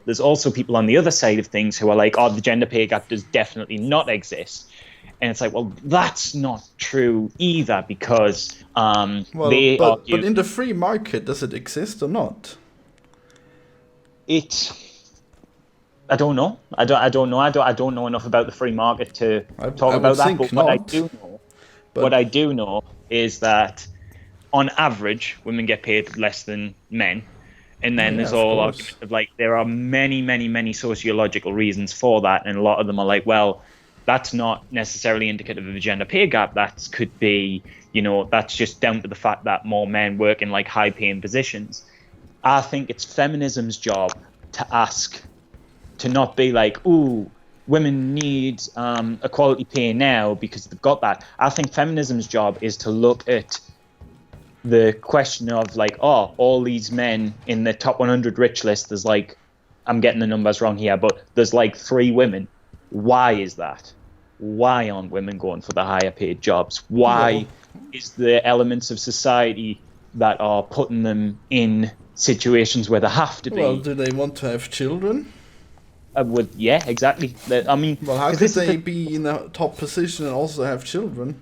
there's also people on the other side of things who are like, oh, the gender pay gap does definitely not exist. And it's like, well, that's not true either, because Well, they argue but in the free market, does it exist or not? I don't know. I don't know. I don't know enough about the free market to talk I would about that. think But not. what I do know is that on average, women get paid less than men. And then there's all argument of like, there are many, many, many sociological reasons for that. And a lot of them are like, well, that's not necessarily indicative of a gender pay gap. That could be, that's just down to the fact that more men work in like high paying positions. I think it's feminism's job to not be like, ooh, women need equality pay now because they've got that. I think feminism's job is to look at the question of like, oh, all these men in the top 100 rich list, there's like, I'm getting the numbers wrong here, but there's like 3 women. Why is that? Why aren't women going for the higher paid jobs? Why is the elements of society that are putting them in situations where they have to be? Well, do they want to have children? Yeah, exactly. I mean, well, how could they be in a top position and also have children?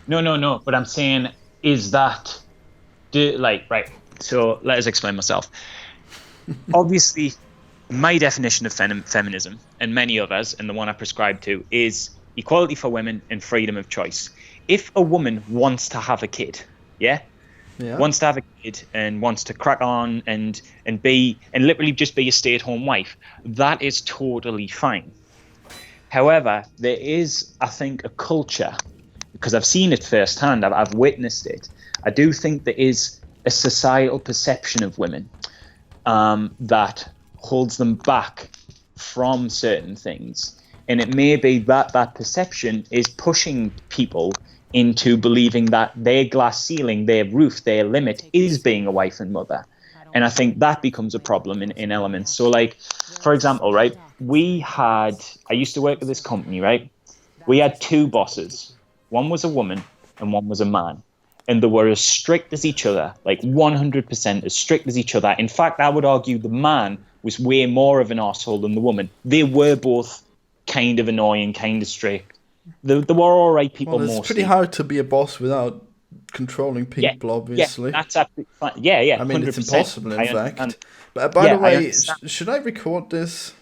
No. But I'm saying, is that right? So let us explain myself. Obviously, my definition of feminism, and many others, and the one I prescribe to, is equality for women and freedom of choice. If a woman wants to have a kid, wants to have a kid and wants to crack on and literally just be a stay-at-home wife, that is totally fine. However, there is, I think, a culture, because I've seen it firsthand, I've witnessed it. I do think there is a societal perception of women that holds them back from certain things. And it may be that perception is pushing people into believing that their glass ceiling, their roof, their limit is being a wife and mother. And I think that becomes a problem in elements. So like, for example, right, I used to work at this company, right? We had 2 bosses. One was a woman and one was a man. And they were as strict as each other, like 100% as strict as each other. In fact, I would argue the man was way more of an arsehole than the woman. They were both kind of annoying, kind of strict. They were all right people mostly. It's pretty hard to be a boss without controlling people, obviously. Yeah, that's absolutely fine. Yeah, I mean, 100%. it's impossible, in fact. But by the way, should I record this?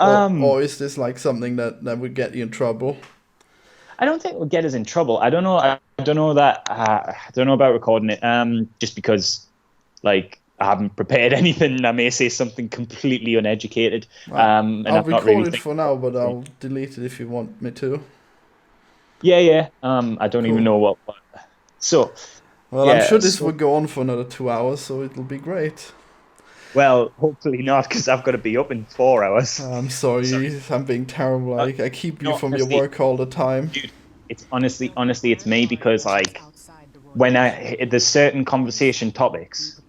Or is this like something that would get you in trouble? I don't think it would get us in trouble. I don't know. I don't know about recording it. Just because, like, I haven't prepared anything. I may say something completely uneducated. And I'll record it for now, but I'll delete it if you want me to. Yeah. I don't even know what. So. Well, I'm sure this will go on for another 2 hours, so it'll be great. Well, hopefully not, because I've got to be up in 4 hours. I'm sorry. I'm being terrible. I keep you from your work all the time. Dude, it's honestly, it's me, because like when there's certain conversation topics,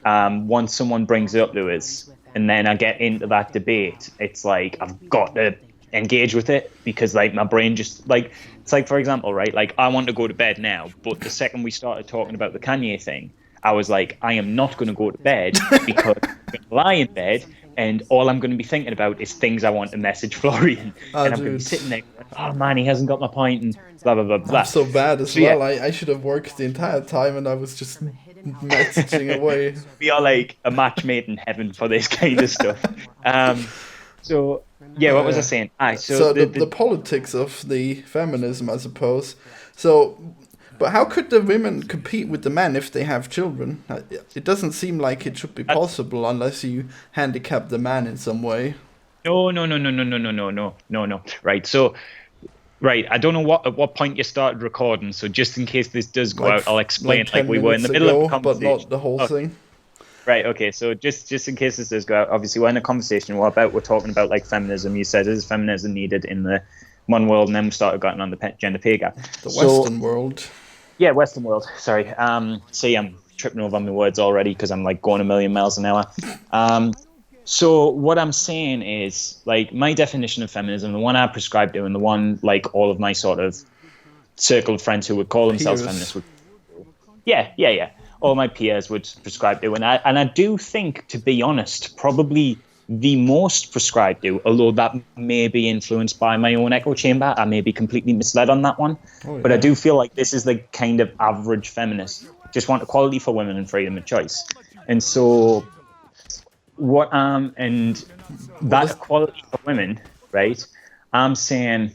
once someone brings it up to us, and then I get into that debate, it's like I've got to engage with it, because like my brain just like, it's like, for example, right, like I want to go to bed now, but the second we started talking about the Kanye thing, I was like, I am not going to go to bed because I'm going to lie in bed and all I'm going to be thinking about is things I want to message Florian. And I'm going to be sitting there going, oh man, he hasn't got my point and blah, blah, blah, blah. I'm so bad as well. I should have worked the entire time and I was just messaging away. We are like a match made in heaven for this kind of stuff. So, yeah, what was I saying? So the politics of the feminism, I suppose. So... But how could the women compete with the men if they have children? It doesn't seem like it should be possible unless you handicap the man in some way. No. Right. So, I don't know at what point you started recording. So just in case this does go out, I'll explain. Like we were in the middle of a conversation, but not the whole thing. Right. Okay. So just in case this does go out, obviously we're in a conversation. We're talking about like feminism. You said, is feminism needed in the one world? And then we started getting on the gender pay gap. The Western world. Yeah, Western world. Sorry. See, I'm tripping over my words already because I'm like going a million miles an hour. So what I'm saying is, like, my definition of feminism, the one I prescribe to, and the one like all of my sort of circle of friends who would call themselves feminists would. Yeah. All my peers would prescribe to, and I do think, to be honest, probably the most prescribed do, although that may be influenced by my own echo chamber. I may be completely misled on that one. But I do feel like this is the kind of average feminist. Just want equality for women and freedom of choice. And so and that equality for women, right? I'm saying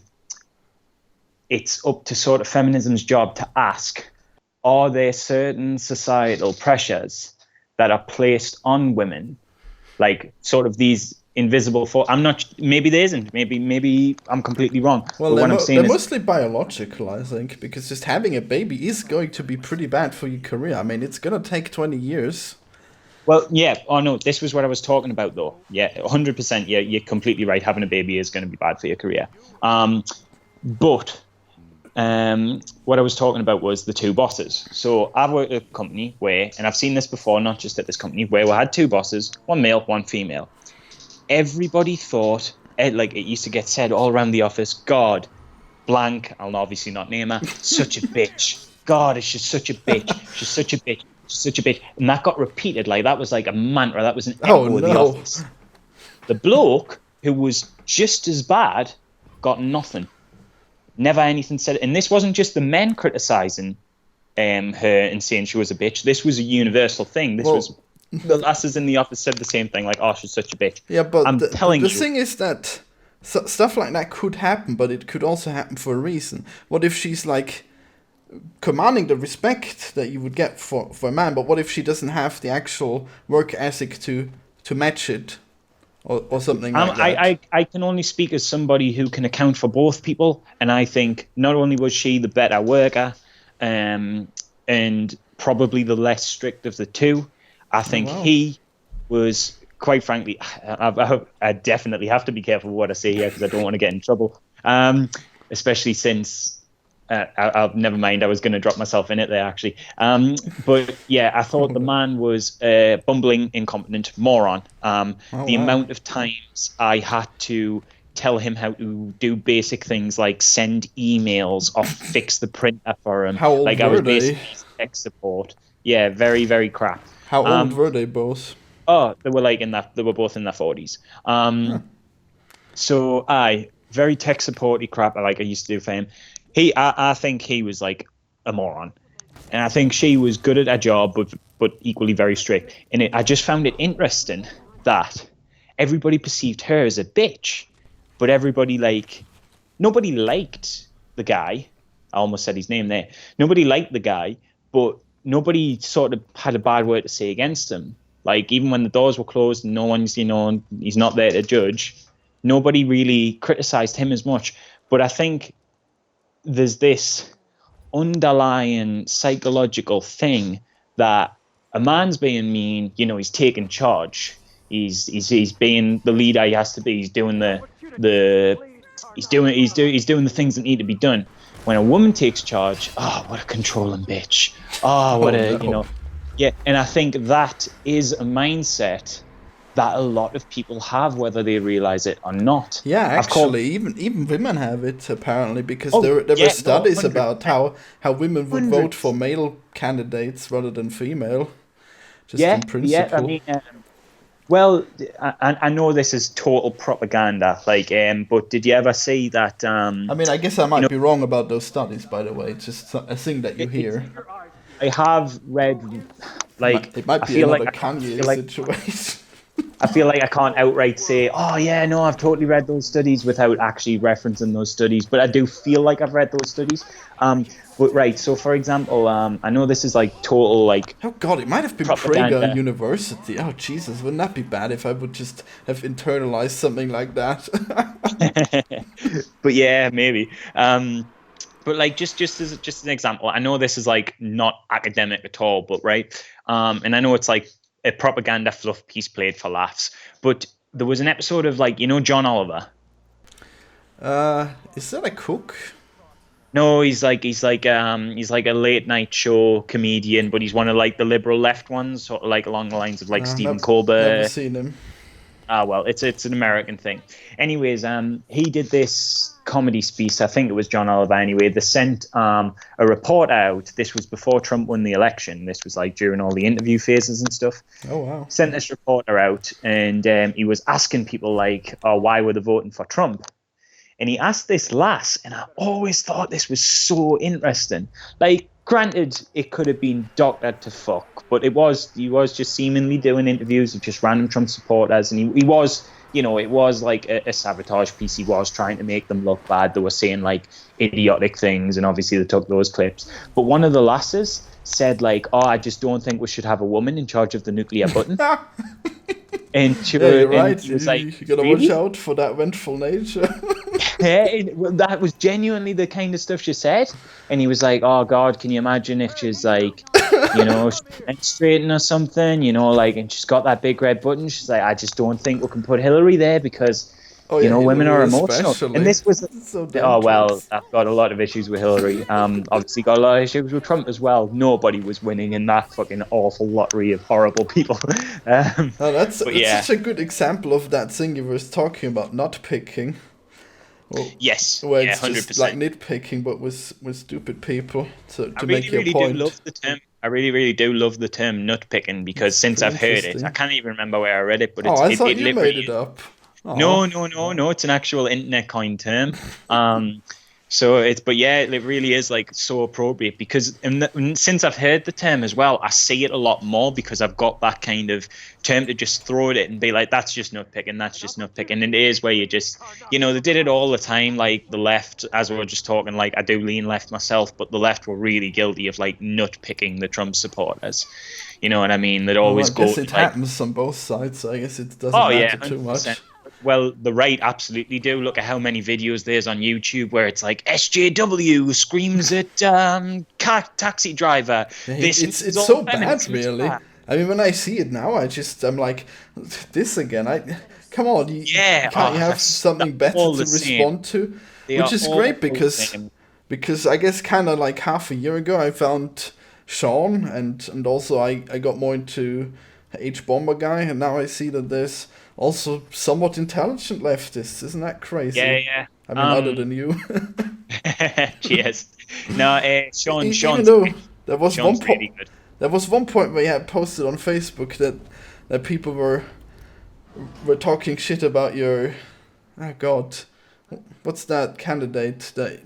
it's up to sort of feminism's job to ask, are there certain societal pressures that are placed on women, like sort of these invisible maybe there isn't, maybe I'm completely wrong. Well, they're mostly biological, I think, because just having a baby is going to be pretty bad for your career. I mean, it's going to take 20 years. Well, yeah. Oh, no, this was what I was talking about, though. Yeah, 100%. Yeah, you're completely right. Having a baby is going to be bad for your career. But what I was talking about was the two bosses. So I've worked at a company where, and I've seen this before, not just at this company, where we had two bosses, one male, one female. Everybody thought, like it used to get said all around the office, God, blank, I'll obviously not name her, such a bitch. God, is she such a bitch. She's such a bitch. Such a bitch. And that got repeated. Like that was like a mantra. That was an echo of the office. The bloke who was just as bad got nothing. Never anything said. And this wasn't just the men criticizing her and saying she was a bitch. This was a universal thing. This was the lasses in the office said the same thing, like, oh, she's such a bitch. Yeah, but the thing is that stuff like that could happen, but it could also happen for a reason. What if she's like commanding the respect that you would get for a man, but what if she doesn't have the actual work ethic to match it, or something like that? I can only speak as somebody who can account for both people, and I think not only was she the better worker, and probably the less strict of the two, I think he was, quite frankly, I definitely have to be careful with what I say here because I don't want to get in trouble, especially since I'll never mind. I was going to drop myself in it there, actually. But yeah, I thought the man was a bumbling, incompetent moron. The amount of times I had to tell him how to do basic things like send emails or fix the printer for him. How old like were I was they? basically tech support. Yeah, very, very crap. How old were they both? Oh, they were they were both in their 40s. So very tech supporty crap like I used to do for him. I think he was like a moron, and I think she was good at her job, but equally very strict. And I just found it interesting that everybody perceived her as a bitch, but nobody liked the guy. I almost said his name there. Nobody liked the guy, but nobody sort of had a bad word to say against him. Like even when the doors were closed and no one's, he's not there to judge, nobody really criticized him as much. But I think there's this underlying psychological thing that a man's being mean, he's taking charge. He's being the leader he has to be. He's doing he's doing the things that need to be done. When a woman takes charge, oh, what a controlling bitch. Oh, what yeah. And I think that is a mindset that a lot of people have, whether they realize it or not. Yeah, actually, even women have it apparently, because there were studies about how women would vote for male candidates rather than female. Just in principle. Yeah, I mean, well, I know this is total propaganda, but did you ever see that? I mean, I guess I might be wrong about those studies, by the way. It's just a thing that you hear. I have read, it might be another Kanye situation. I feel like I can't outright say, oh yeah, no, I've totally read those studies without actually referencing those studies, but I do feel like I've read those studies. But right, so for example, I know this is total oh god, it might have been Prager University. Oh Jesus, wouldn't that be bad if I would just have internalized something like that? But yeah, maybe. But just as an example, I know this is not academic at all, but right, and I know it's a propaganda fluff piece played for laughs, but there was an episode of John Oliver. Is that a cook? No, he's like a late night show comedian, but he's one of the liberal left ones, sort of along the lines of Stephen Colbert. Never seen him. Well, it's an American thing. Anyways, he did this comedy piece. I think it was John Oliver. Anyway, they sent a report out. This was before Trump won the election. This was like during all the interview phases and stuff. Oh wow! Sent this reporter out, and he was asking people like, "Oh, why were they voting for Trump?" And he asked this lass, and I always thought this was so interesting. Like, granted, it could have been doctored to fuck, but he was just seemingly doing interviews of just random Trump supporters, and he was, it was like a sabotage piece. He was trying to make them look bad. They were saying like idiotic things, and obviously they took those clips. But one of the lasses said like, "Oh, I just don't think we should have a woman in charge of the nuclear button." And you're right. He was like, "You gotta watch out for that vengeful nature." That was genuinely the kind of stuff she said. And he was like, "Oh God, can you imagine if she's like, menstruating or something, like, and she's got that big red button." She's like, "I just don't think we can put Hillary there because women are emotional." Especially. And this was so I've got a lot of issues with Hillary. Obviously got a lot of issues with Trump as well. Nobody was winning in that fucking awful lottery of horrible people. That's such a good example of that thing you were talking about, not picking. Well, yes, where it's 100%. just like nitpicking, but with stupid people to I make your point. Do love the term. I really do love the term nutpicking because since I've heard it, I can't even remember where I read it, but I thought you made it up. No, it's an actual internet coined term. It really is like so appropriate because since I've heard the term as well, I see it a lot more because I've got that kind of term to just throw at it and be like, that's just nitpicking, that's just nitpicking. And it is where you just, they did it all the time, like the left, as we were just talking, like I do lean left myself, but the left were really guilty of like nitpicking the Trump supporters. You know what I mean? They'd always go. I guess it happens on both sides, so I guess it doesn't matter too much. Well, the right absolutely do. Look at how many videos there's on YouTube where it's like SJW screams at taxi driver. It's so bad, really. I mean, when I see it now, I'm like, this again. Come on, can't you have something better to respond to? Which is great because I guess kind of like half a year ago I found Sean and also I got more into H-Bomber guy, and now I see that there's also somewhat intelligent leftists. Isn't that crazy? Yeah. I mean, other than you. Cheers. No, Sean's even though there was really good. There was one point where you had posted on Facebook that people were talking shit about your, oh God, what's that candidate that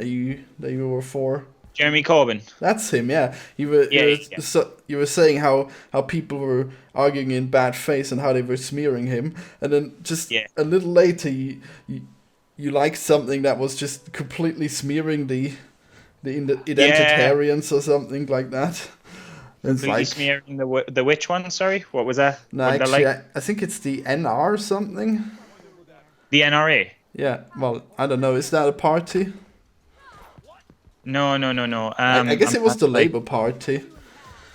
you were for? Jeremy Corbyn. That's him, yeah. You were saying how people were arguing in bad faith and how they were smearing him, and then just a little later you liked something that was just completely smearing the identitarians or something like that. It's like smearing the which one? Sorry, what was that? No, actually, I think it's the NR or something. The NRA. Yeah. Well, I don't know. Is that a party? No. I guess it was the Labour Party.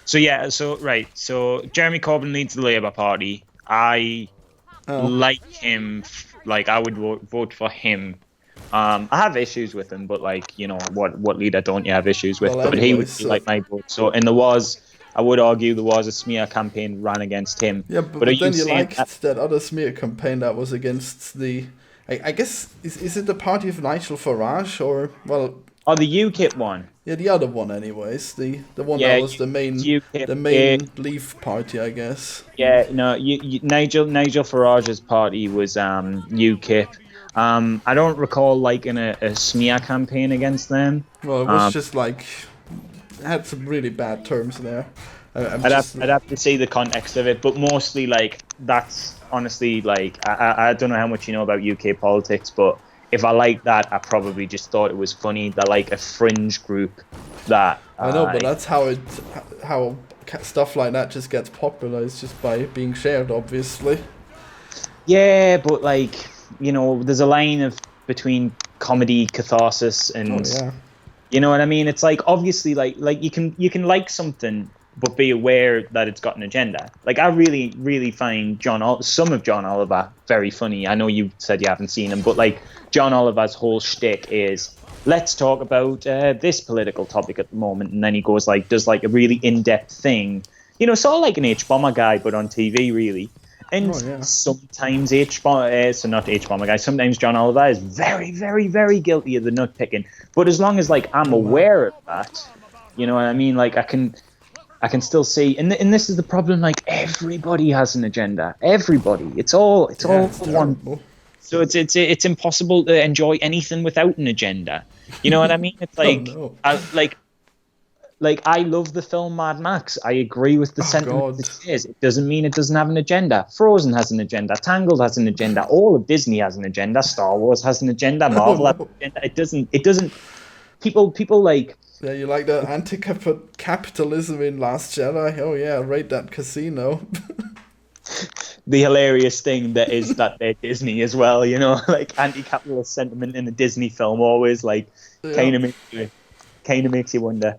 So Jeremy Corbyn leads the Labour Party. I like him. Like I would vote for him. I have issues with him, but like what leader don't you have issues with? But he would be like my vote. So I would argue there was a smear campaign ran against him. Yeah, but then you liked that other smear campaign that was against the. I guess is it the party of Nigel Farage or well? Oh, the UKIP one. Yeah, the other one, anyways. The one that was the main UKIP, the main Leave party, I guess. Yeah, no, Nigel Farage's party was UKIP. I don't recall liking a smear campaign against them. Well, it was just like it had some really bad terms there. I'd have to see the context of it, but mostly like that's honestly like I don't know how much you know about UK politics, but if I liked that, I probably just thought it was funny. They're like a fringe group that I know, but that's how stuff like that just gets popular. It's just by being shared, obviously. Yeah, but like there's a line between comedy, catharsis, and you know what I mean. It's like obviously like you can like something, but be aware that it's got an agenda. Like I really find some of John Oliver very funny. I know you said you haven't seen him, but like John Oliver's whole shtick is let's talk about this political topic at the moment, and then he goes does a really in-depth thing, sort of like an H-Bomber guy, but on TV really. And Oh, yeah. sometimes so not H-bomber guy, sometimes John Oliver is very, very, very guilty of the nut picking. But as long as like I'm aware of that, you know what I mean? Like I can still see, and this is the problem. Like everybody has an agenda. Everybody. It's all It's one. terrible. So it's impossible to enjoy anything without an agenda. You know what I mean? It's like no. like I love the film Mad Max. I agree with the sentiment it says. It doesn't mean it doesn't have an agenda. Frozen has an agenda. Tangled has an agenda. All of Disney has an agenda. Star Wars has an agenda. Marvel has an agenda. It doesn't. People like. Yeah, you like the anti-capitalism in Last Jedi? Oh yeah, raid that casino. The hilarious thing that is that they're Disney as well, you know, like anti-capitalist sentiment in a Disney film always like kind of makes you wonder.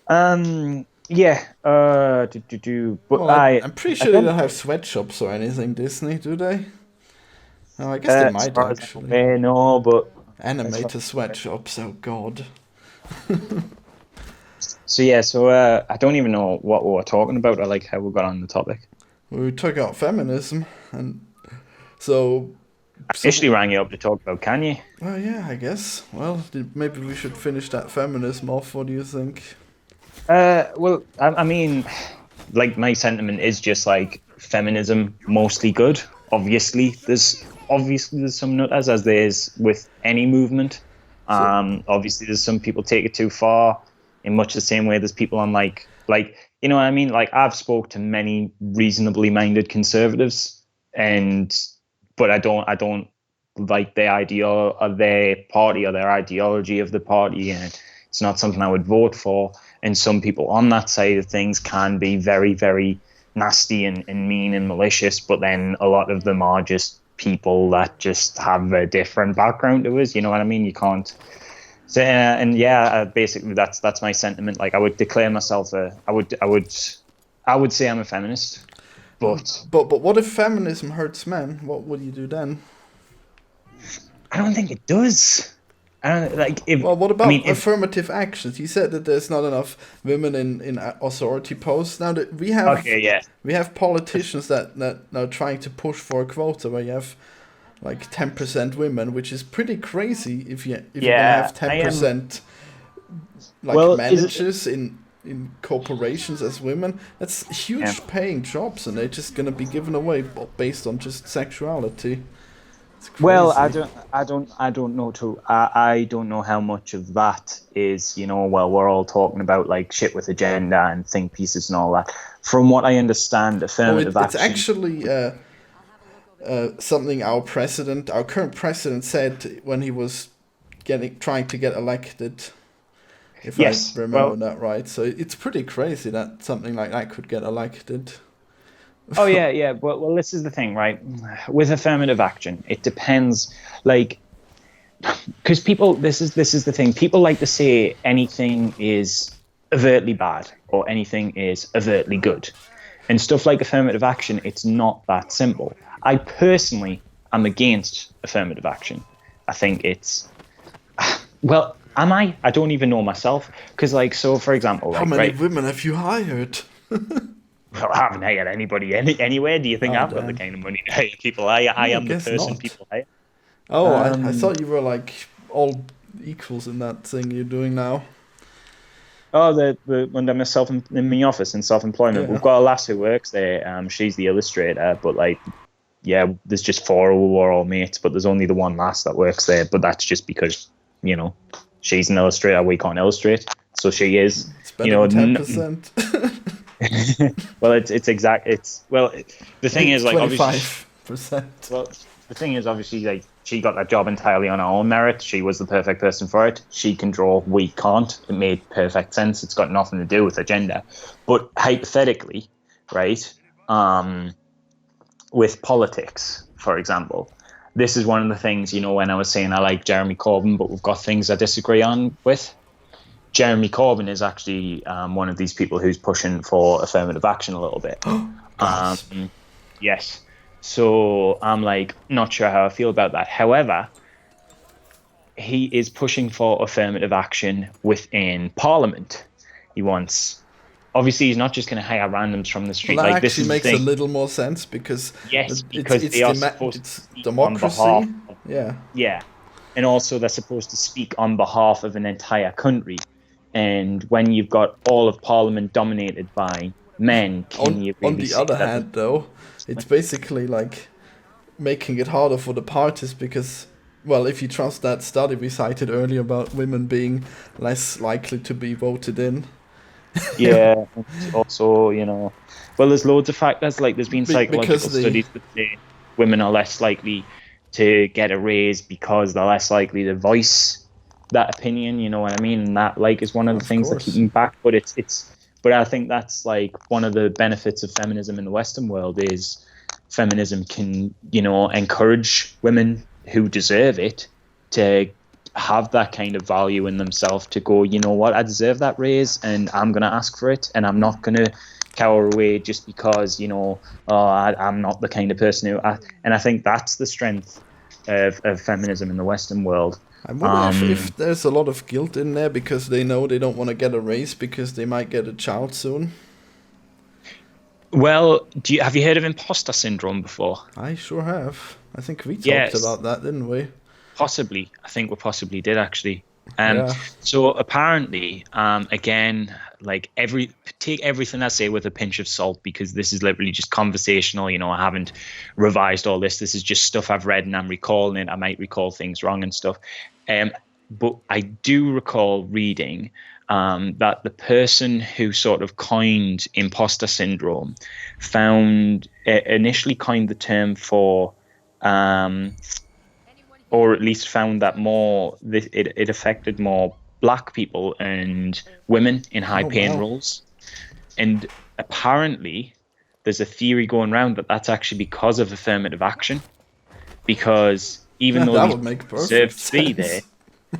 Yeah. But well, I'm pretty sure they don't have sweatshops or anything, Disney, do they? Oh, I guess they might actually. No, but Animator sweatshops. Oh god. So yeah, I don't even know what we were talking about or like how we got on the topic. We took out feminism, and so I officially rang you up to talk about Kanye. Oh yeah, I guess. Well, maybe we should finish that feminism off. What do you think? Well, I mean, like my sentiment is just like feminism mostly good. Obviously there's some nutters, as there is with any movement. Obviously there's some people take it too far, in much the same way there's people on like you know what I mean? Like I've spoke to many reasonably minded conservatives, but I don't like their idea of their party or their ideology of the party, and it's not something I would vote for. And some people on that side of things can be very, very nasty and mean and malicious, but then a lot of them are just people that just have a different background to us. You know what I mean? You can't. So basically that's my sentiment. Like I would declare myself I would say I'm a feminist, but what if feminism hurts men? What would you do then? I don't think it does. I don't like. What about affirmative actions? You said that there's not enough women in authority posts. Now that we have politicians that are trying to push for a quota where you have like 10% women, which is pretty crazy if you have 10% managers in corporations as women. That's huge paying jobs, and they're just gonna be given away based on just sexuality. Well, I don't know I don't know how much of that is, you know, well, we're all talking about like shit with agenda and think pieces and all that. From what I understand, affirmative action. It's actually something our current president said when he was trying to get elected. If I remember that right. So it's pretty crazy that something like that could get elected. Oh yeah. Well, this is the thing, right? With affirmative action, it depends, like, because people. This is the thing. People like to say anything is overtly bad or anything is overtly good, and stuff like affirmative action. It's not that simple. I personally am against affirmative action. I think it's well. Am I? I don't even know myself. Because, like, so for example, how many women have you hired? Well, I haven't hired anybody anywhere. Do you think I've got the kind of money to hire people? I am the person people hire. Oh, I thought you were like all equals in that thing you're doing now. Oh, when I'm in my office in self-employment, we've got a lass who works there. She's the illustrator, but like, yeah, there's just 4 who are all mates, but there's only the one lass that works there. But that's just because, you know, she's an illustrator, we can't illustrate, so she is. It's better than 10%. Well, the thing is, like, 25%. Well, the thing is, obviously, like, she got that job entirely on her own merit. She was the perfect person for it. She can draw, we can't. It made perfect sense. It's got nothing to do with agenda. But hypothetically, right, with politics, for example, this is one of the things, you know, when I was saying I like Jeremy Corbyn, but we've got things I disagree on with. Jeremy Corbyn is actually one of these people who's pushing for affirmative action a little bit. Yes. So I'm like, not sure how I feel about that. However, he is pushing for affirmative action within Parliament. He wants obviously he's not just going to hire randoms from the street. Well, that Like, this actually is the makes a thing. little more sense because Yes, because they are supposed to it's speak on behalf democracy. of, Yeah. yeah, and also they're supposed to speak on behalf of an entire country. And when you've got all of Parliament dominated by men, can you On really the say other that? hand, though, it's basically like making it harder for the parties because, well, if you trust that study we cited earlier about women being less likely to be voted in. Yeah, and also, well, there's loads of factors. Like, there's been Because psychological the studies that say women are less likely to get a raise because they're less likely to voice that opinion. You know what I mean? And that, like, is one of the of things that keep course. them back. But I think that's like one of the benefits of feminism in the Western world is feminism can, encourage women who deserve it to have that kind of value in themselves to go, you know what, I deserve that raise and I'm going to ask for it, and I'm not going to cower away just because, I'm not the kind of person and I think that's the strength of feminism in the Western world. I wonder if there's a lot of guilt in there because they know they don't want to get a raise because they might get a child soon. Well, have you heard of imposter syndrome before? I sure have. I think we talked Yes, about that, didn't we? possibly. I think we possibly did actually. Yeah. So apparently, again, like take everything I say with a pinch of salt because this is literally just conversational. I haven't revised all this. This is just stuff I've read and I'm recalling it. I might recall things wrong and stuff. But I do recall reading that the person who sort of coined imposter syndrome initially coined the term for or at least found that it affected more black people and women in high paying roles. And apparently there's a theory going around that that's actually because of affirmative action, because even though that these would make people deserve perfect to be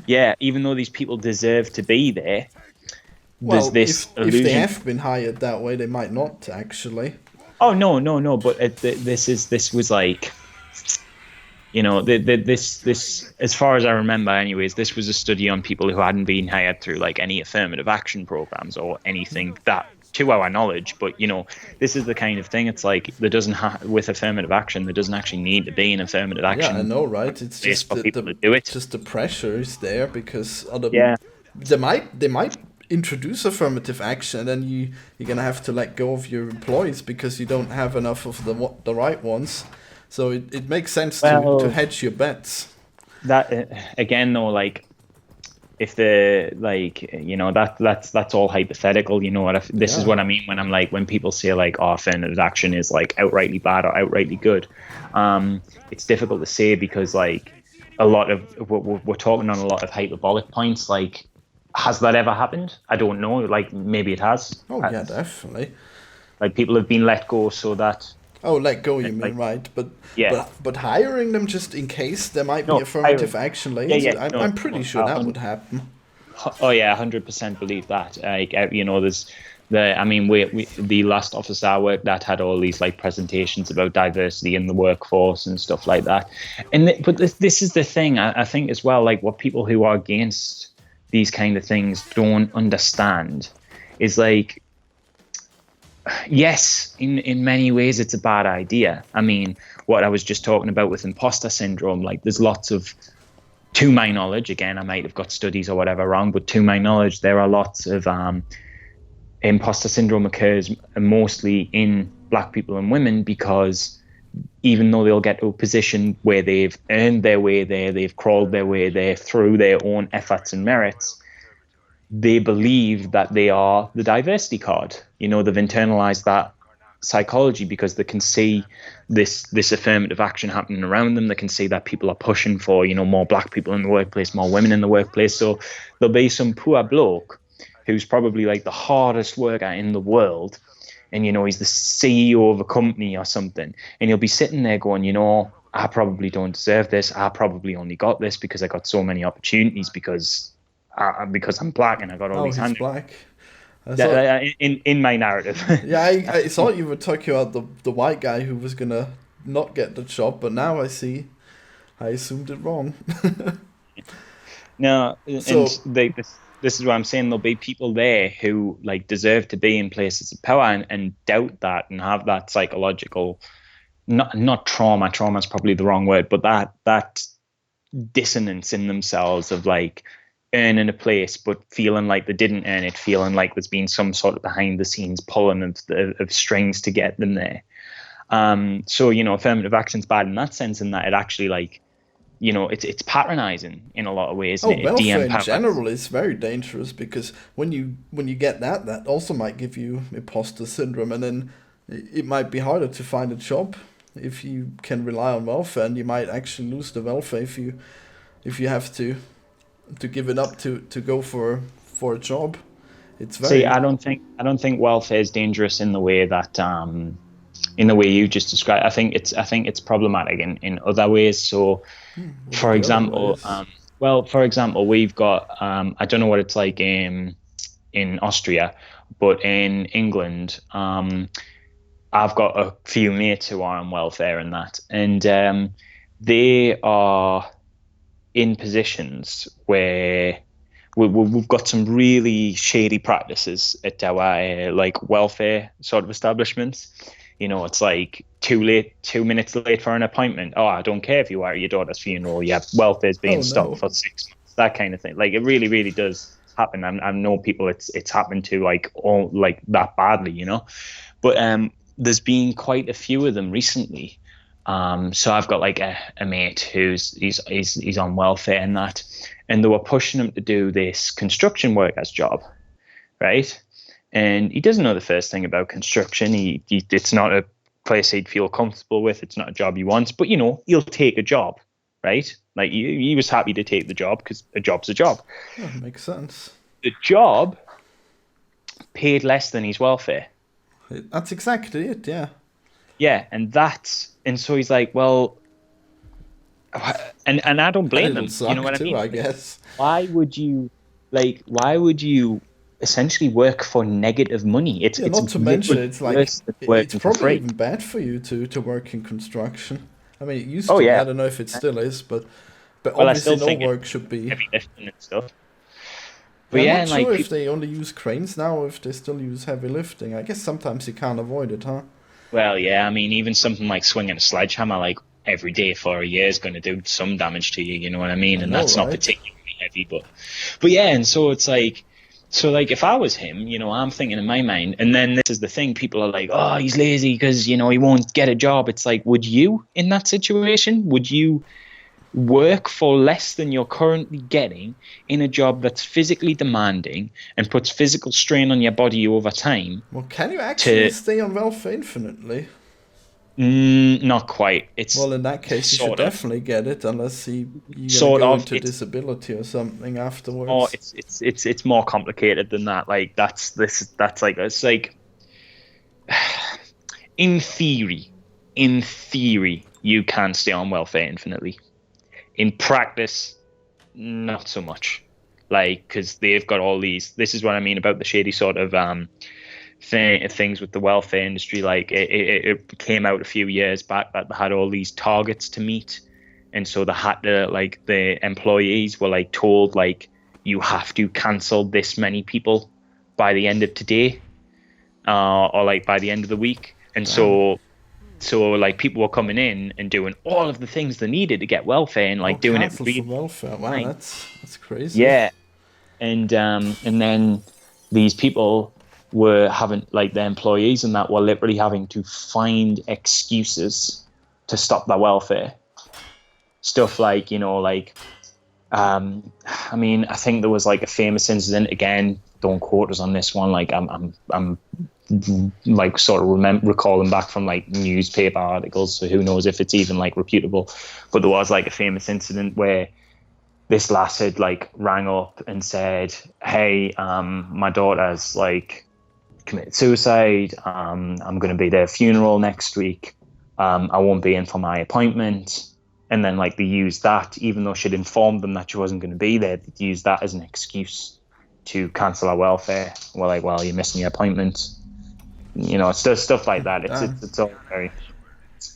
there, even though these people deserve to be there, there's this if they illusion. have been hired that way, they might not actually. Oh no! But this was like, this, as far as I remember, anyways, this was a study on people who hadn't been hired through like any affirmative action programs or anything that, to our knowledge. But this is the kind of thing. It's like there doesn't with affirmative action, there doesn't actually need to be an affirmative action. Yeah, I know, right? It's just for people to do it. Just the pressure is there because Yeah. they might introduce affirmative action, and then you're gonna have to let go of your employees because you don't have enough of the right ones. So it makes sense to hedge your bets. That again, though, like if the that's all hypothetical. This is what I mean when I'm like, when people say like, oh, affirmative action is like outrightly bad or outrightly good. It's difficult to say because like a lot of we're talking on a lot of hyperbolic points. Like, has that ever happened? I don't know. Like, maybe it has. Oh yeah, definitely. Like, people have been let go so that. Oh, let go, you mean, right? But yeah. But hiring them just in case there might be affirmative action later. Yeah. I'm pretty sure that would happen. Oh yeah, 100% believe that. Like, there's the last office I worked at had all these like presentations about diversity in the workforce and stuff like that. But this is the thing I think as well. Like, what people who are against these kind of things don't understand is like, yes, in many ways it's a bad idea. I mean, what I was just talking about with imposter syndrome, like there's lots of, to my knowledge, again, I might have got studies or whatever wrong, but to my knowledge, there are lots of imposter syndrome occurs mostly in black people and women because even though they'll get to a position where they've earned their way there, they've crawled their way there through their own efforts and merits, they believe that they are the diversity card. They've internalized that psychology because they can see this affirmative action happening around them. They can see that people are pushing for, more black people in the workplace, more women in the workplace. So there'll be some poor bloke who's probably like the hardest worker in the world, and he's the CEO of a company or something, and he'll be sitting there going, I probably don't deserve this. I probably only got this because I got so many opportunities because I'm black and I got all these handouts. Black. In my narrative. Yeah, I thought you were talking about the white guy who was gonna not get the job, but now I see. I assumed it wrong. No, this is what I'm saying. There'll be people there who like deserve to be in places of power and doubt that and have that psychological, not trauma. Trauma is probably the wrong word, but that dissonance in themselves of like earning a place but feeling like they didn't earn it, feeling like there's been some sort of behind the scenes pulling of strings to get them there. So affirmative action's bad in that sense, in that it actually like it's patronizing in a lot of ways. Welfare in general is very dangerous, because when you get that also might give you imposter syndrome, and then it might be harder to find a job if you can rely on welfare, and you might actually lose the welfare if you have to give it up to go for a job. It's very. See, I don't think welfare is dangerous in the way that in the way you just described. I think it's problematic in other ways. So, for example, we've got I don't know what it's like in Austria, but in England, I've got a few mates who are on welfare and that, and they are in positions where we've got some really shady practices at our like welfare sort of establishments. It's like 2 minutes late for an appointment. Oh, I don't care if you are at your daughter's funeral. Yeah, welfare's being stopped for 6 months. That kind of thing. Like, it really, really does happen. I know people it's happened to like all like that badly, But there's been quite a few of them recently. So I've got like a mate he's on welfare and that, and they were pushing him to do this construction worker's job, right? And he doesn't know the first thing about construction. It's not a place he'd feel comfortable with. It's not a job he wants, but he'll take a job, right? Like he was happy to take the job because a job's a job. Yeah, makes sense. The job paid less than his welfare. That's exactly it, yeah. Yeah, and so he's like, well, and I don't blame him. You know what I mean? I guess. Why would you essentially work for negative money? It's not to mention it's like it's probably even bad for you to work in construction. I mean, it used to. Yeah. I don't know if it still is, but obviously no work should be heavy lifting and stuff. But I'm not sure if they only use cranes now, or if they still use heavy lifting. I guess sometimes you can't avoid it, huh? Well, yeah. I mean, even something like swinging a sledgehammer like every day for a year is going to do some damage to you. You know what I mean? And that's not particularly heavy, but yeah. And so it's like. So, like, if I was him, I'm thinking in my mind, and then this is the thing, people are like, oh, he's lazy because, he won't get a job. It's like, would you, in that situation, would you work for less than you're currently getting in a job that's physically demanding and puts physical strain on your body over time? Well, can you actually stay on welfare infinitely? Not quite. Well, in that case, you should definitely get it, unless you go into disability or something afterwards. Oh, it's more complicated than that. Like it's like in theory, you can stay on welfare infinitely. In practice, not so much. Like, because they've got all these. This is what I mean about the shady sort of things with the welfare industry. Like it came out a few years back that they had all these targets to meet, and so they had to, like, the employees were like told, like, you have to cancel this many people by the end of today, or like by the end of the week. And so like people were coming in and doing all of the things they needed to get welfare, and like doing it for welfare. Wow, that's crazy. Yeah, and then these people were having, like, the employees and that were literally having to find excuses to stop their welfare. Stuff like, I mean, I think there was like a famous incident, again, don't quote us on this one, like I'm like sort of recalling back from like newspaper articles, so who knows if it's even like reputable, but there was like a famous incident where this lass had like rang up and said, hey, my daughter's like committed suicide. I'm going to be their funeral next week. I won't be in for my appointment. And then like they used that, even though she'd informed them that she wasn't going to be there, they used that as an excuse to cancel our welfare. We're like, well, you're missing your appointment. It's just stuff like that. It's all very.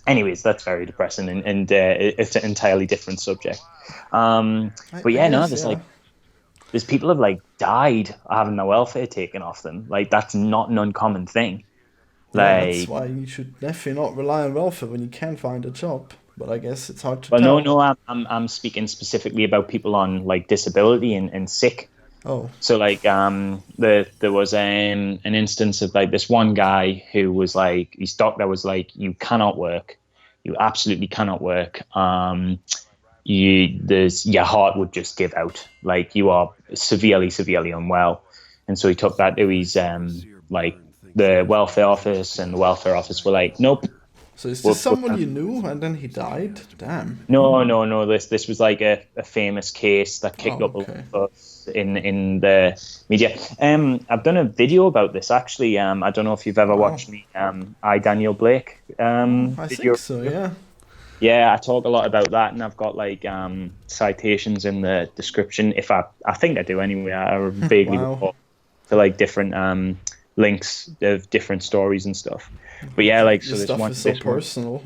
Anyways, that's very depressing, and it's an entirely different subject. But yeah, no, there's like there's people have like died having their welfare taken off them. Like that's not an uncommon thing. Yeah, that's Like, why you should definitely not rely on welfare when you can find a job. But I guess it's hard to well, tell. no, I'm speaking specifically about people on like disability and sick. Oh, So like there was an instance of like this one guy who was like, his doctor was like, you cannot work, you absolutely cannot work. Your heart would just give out, like you are severely unwell. And so he took that to his like the welfare office, and the welfare office were like, nope. so is this someone you knew and then he died? Damn. No. This was like a famous case that kicked Oh, up a lot okay. of fuss in the media. I've done a video about this actually. I don't know if you've ever watched me. I Daniel Blake. I Video. think so, yeah. Yeah, I talk a lot about that, and I've got like citations in the description. If I think I do anyway. I vaguely Wow. recall to like different links of different stories and stuff. But yeah, like so Your this stuff one, is so this one, personal.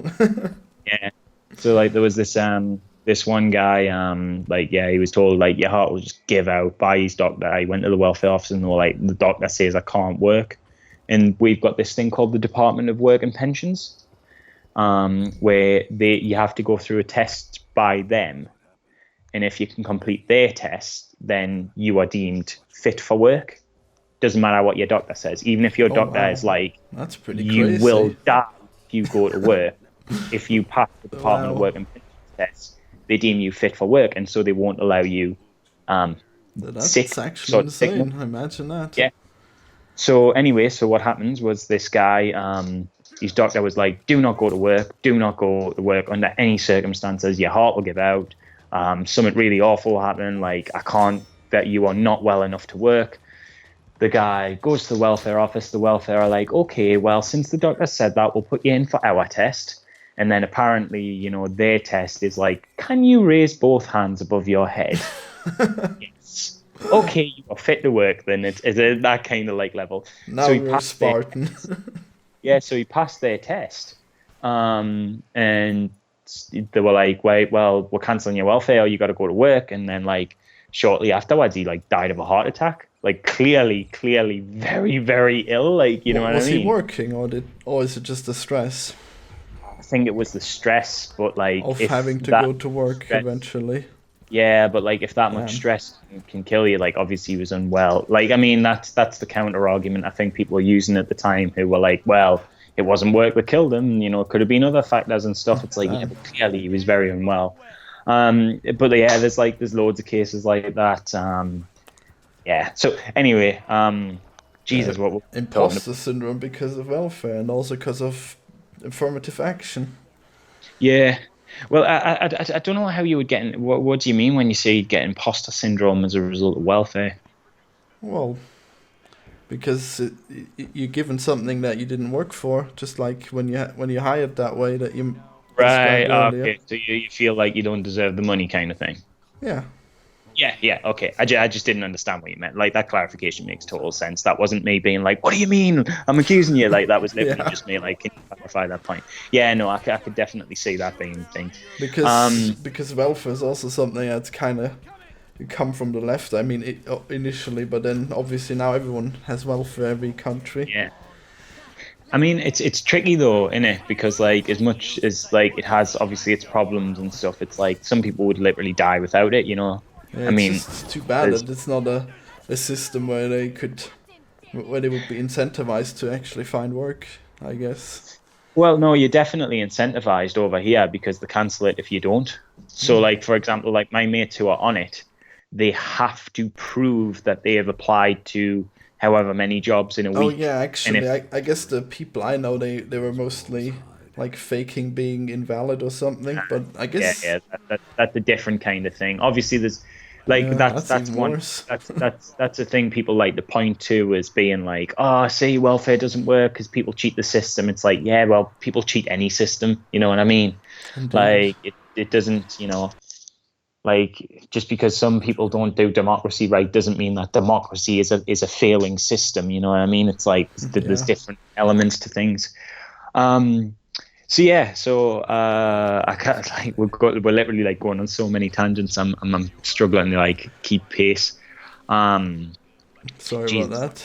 yeah. So like there was this one guy like yeah, he was told like your heart will just give out by his doctor. He went to the welfare office and they were like, the doctor says I can't work. And we've got this thing called the Department of Work and Pensions, where you have to go through a test by them, and if you can complete their test, then you are deemed fit for work. Doesn't matter what your doctor says, even if your doctor wow. is like, That's pretty you crazy. will die if you go to work. If you pass the Department of Wow. Work and Pensions test, they deem you fit for work, and so they won't allow you That's sick. actually sort of insane. sickness. Imagine that. Yeah. So anyway, so what happens was this guy, his doctor was like, do not go to work. Do not go to work under any circumstances. Your heart will give out. Something really awful will happen. Like, I can't bet you are not well enough to work. The guy goes to the welfare office. The welfare are like, okay, well, since the doctor said that, we'll put you in for our test. And then apparently, you know, their test is like, can you raise both hands above your head? Yes. Okay, you are fit to work then. It's at that kind of like level. Now So he you're a passed their Spartan. Yeah, so he passed their test. And they were like, wait, well, we're cancelling your welfare, you got to go to work. And then like shortly afterwards, he like died of a heart attack. Like clearly very, very ill. Like, you know what I Was mean? he working or is it just the stress I think it was the stress, but like of if having to that go to work stress- eventually? Yeah, but like if that much Damn. stress can kill you, like obviously he was unwell. Like, I mean, that's the counter argument I think people were using at the time, who were like, well, it wasn't work that killed him. You know, it could have been other factors and stuff. It's like, yeah, but clearly he was very unwell. But yeah, there's loads of cases like that. Yeah. So anyway, Jesus, what we're talking Imposter syndrome because of welfare and also because of affirmative action. Yeah. Well, I don't know how you would get in. What do you mean when you say you get imposter syndrome as a result of welfare? Well, because you're given something that you didn't work for, just like when you hired that way that you Right. described earlier. Okay. So you feel like you don't deserve the money, kind of thing. Yeah. Yeah. Okay. I just didn't understand what you meant. Like, that clarification makes total sense. That wasn't me being like, "What do you mean? I'm accusing you." Like, that was literally Yeah. just me like, "Can you clarify that point?" Yeah. No, I could definitely see that being the thing. Because welfare is also something that's kind of come from the left. I mean, initially, but then obviously now everyone has welfare, every country. Yeah. I mean, it's tricky though, innit? Because like, as much as like it has obviously its problems and stuff, it's like some people would literally die without it. You know. Yeah, I mean, it's just too bad that it's not a system where they would be incentivized to actually find work, I guess. well, no, you're definitely incentivized over here because they cancel it if you don't. So, like, for example, like my mates who are on it, they have to prove that they have applied to however many jobs in a week. Oh yeah, actually, if- I guess the people I know, they were mostly like faking being invalid or something. But I guess Yeah, that's a different kind of thing. Obviously, there's like Yeah, that's that's even one worse. that's a thing people like to point to as being like, oh, say welfare doesn't work because people cheat the system. It's like, yeah, well, people cheat any system. You know what I mean? Indeed. Like it doesn't, you know, like just because some people don't do democracy right doesn't mean that democracy is a failing system. You know what I mean? It's like there's different elements to things. So yeah, I can't, like we're literally like going on so many tangents. I'm struggling to like keep pace. Sorry about that.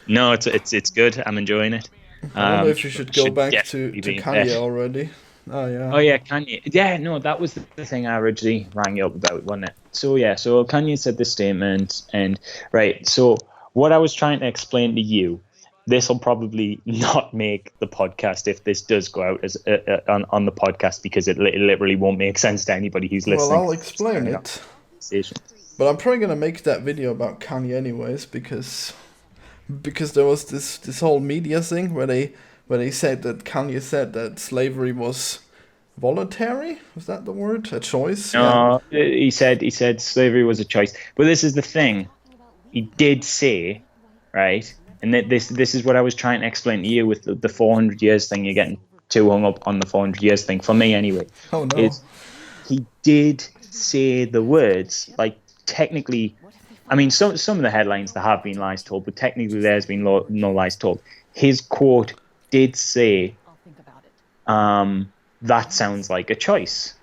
No, it's good. I'm enjoying it. I wonder if you should go back to definitely be Kanye already. Oh yeah. Oh yeah, Kanye. Yeah, no, that was the thing I originally rang you up about, wasn't it? So yeah, so Kanye said this statement, and right. So what I was trying to explain to you, this will probably not make the podcast if this does go out as on the podcast, because it literally won't make sense to anybody who's listening. Well, I'll explain it. But I'm probably gonna make that video about Kanye anyways, because there was this whole media thing where they said that Kanye said that slavery was voluntary. Was that the word? A choice? No, yeah. He said slavery was a choice. But this is the thing. He did say, right? And this is what I was trying to explain to you with the 400 years thing. You're getting too hung up on the 400 years thing, for me anyway. Oh no. He did say the words, like, technically, I mean, some of the headlines, there have been lies told, but technically there's been no lies told. His quote did say, that sounds like a choice.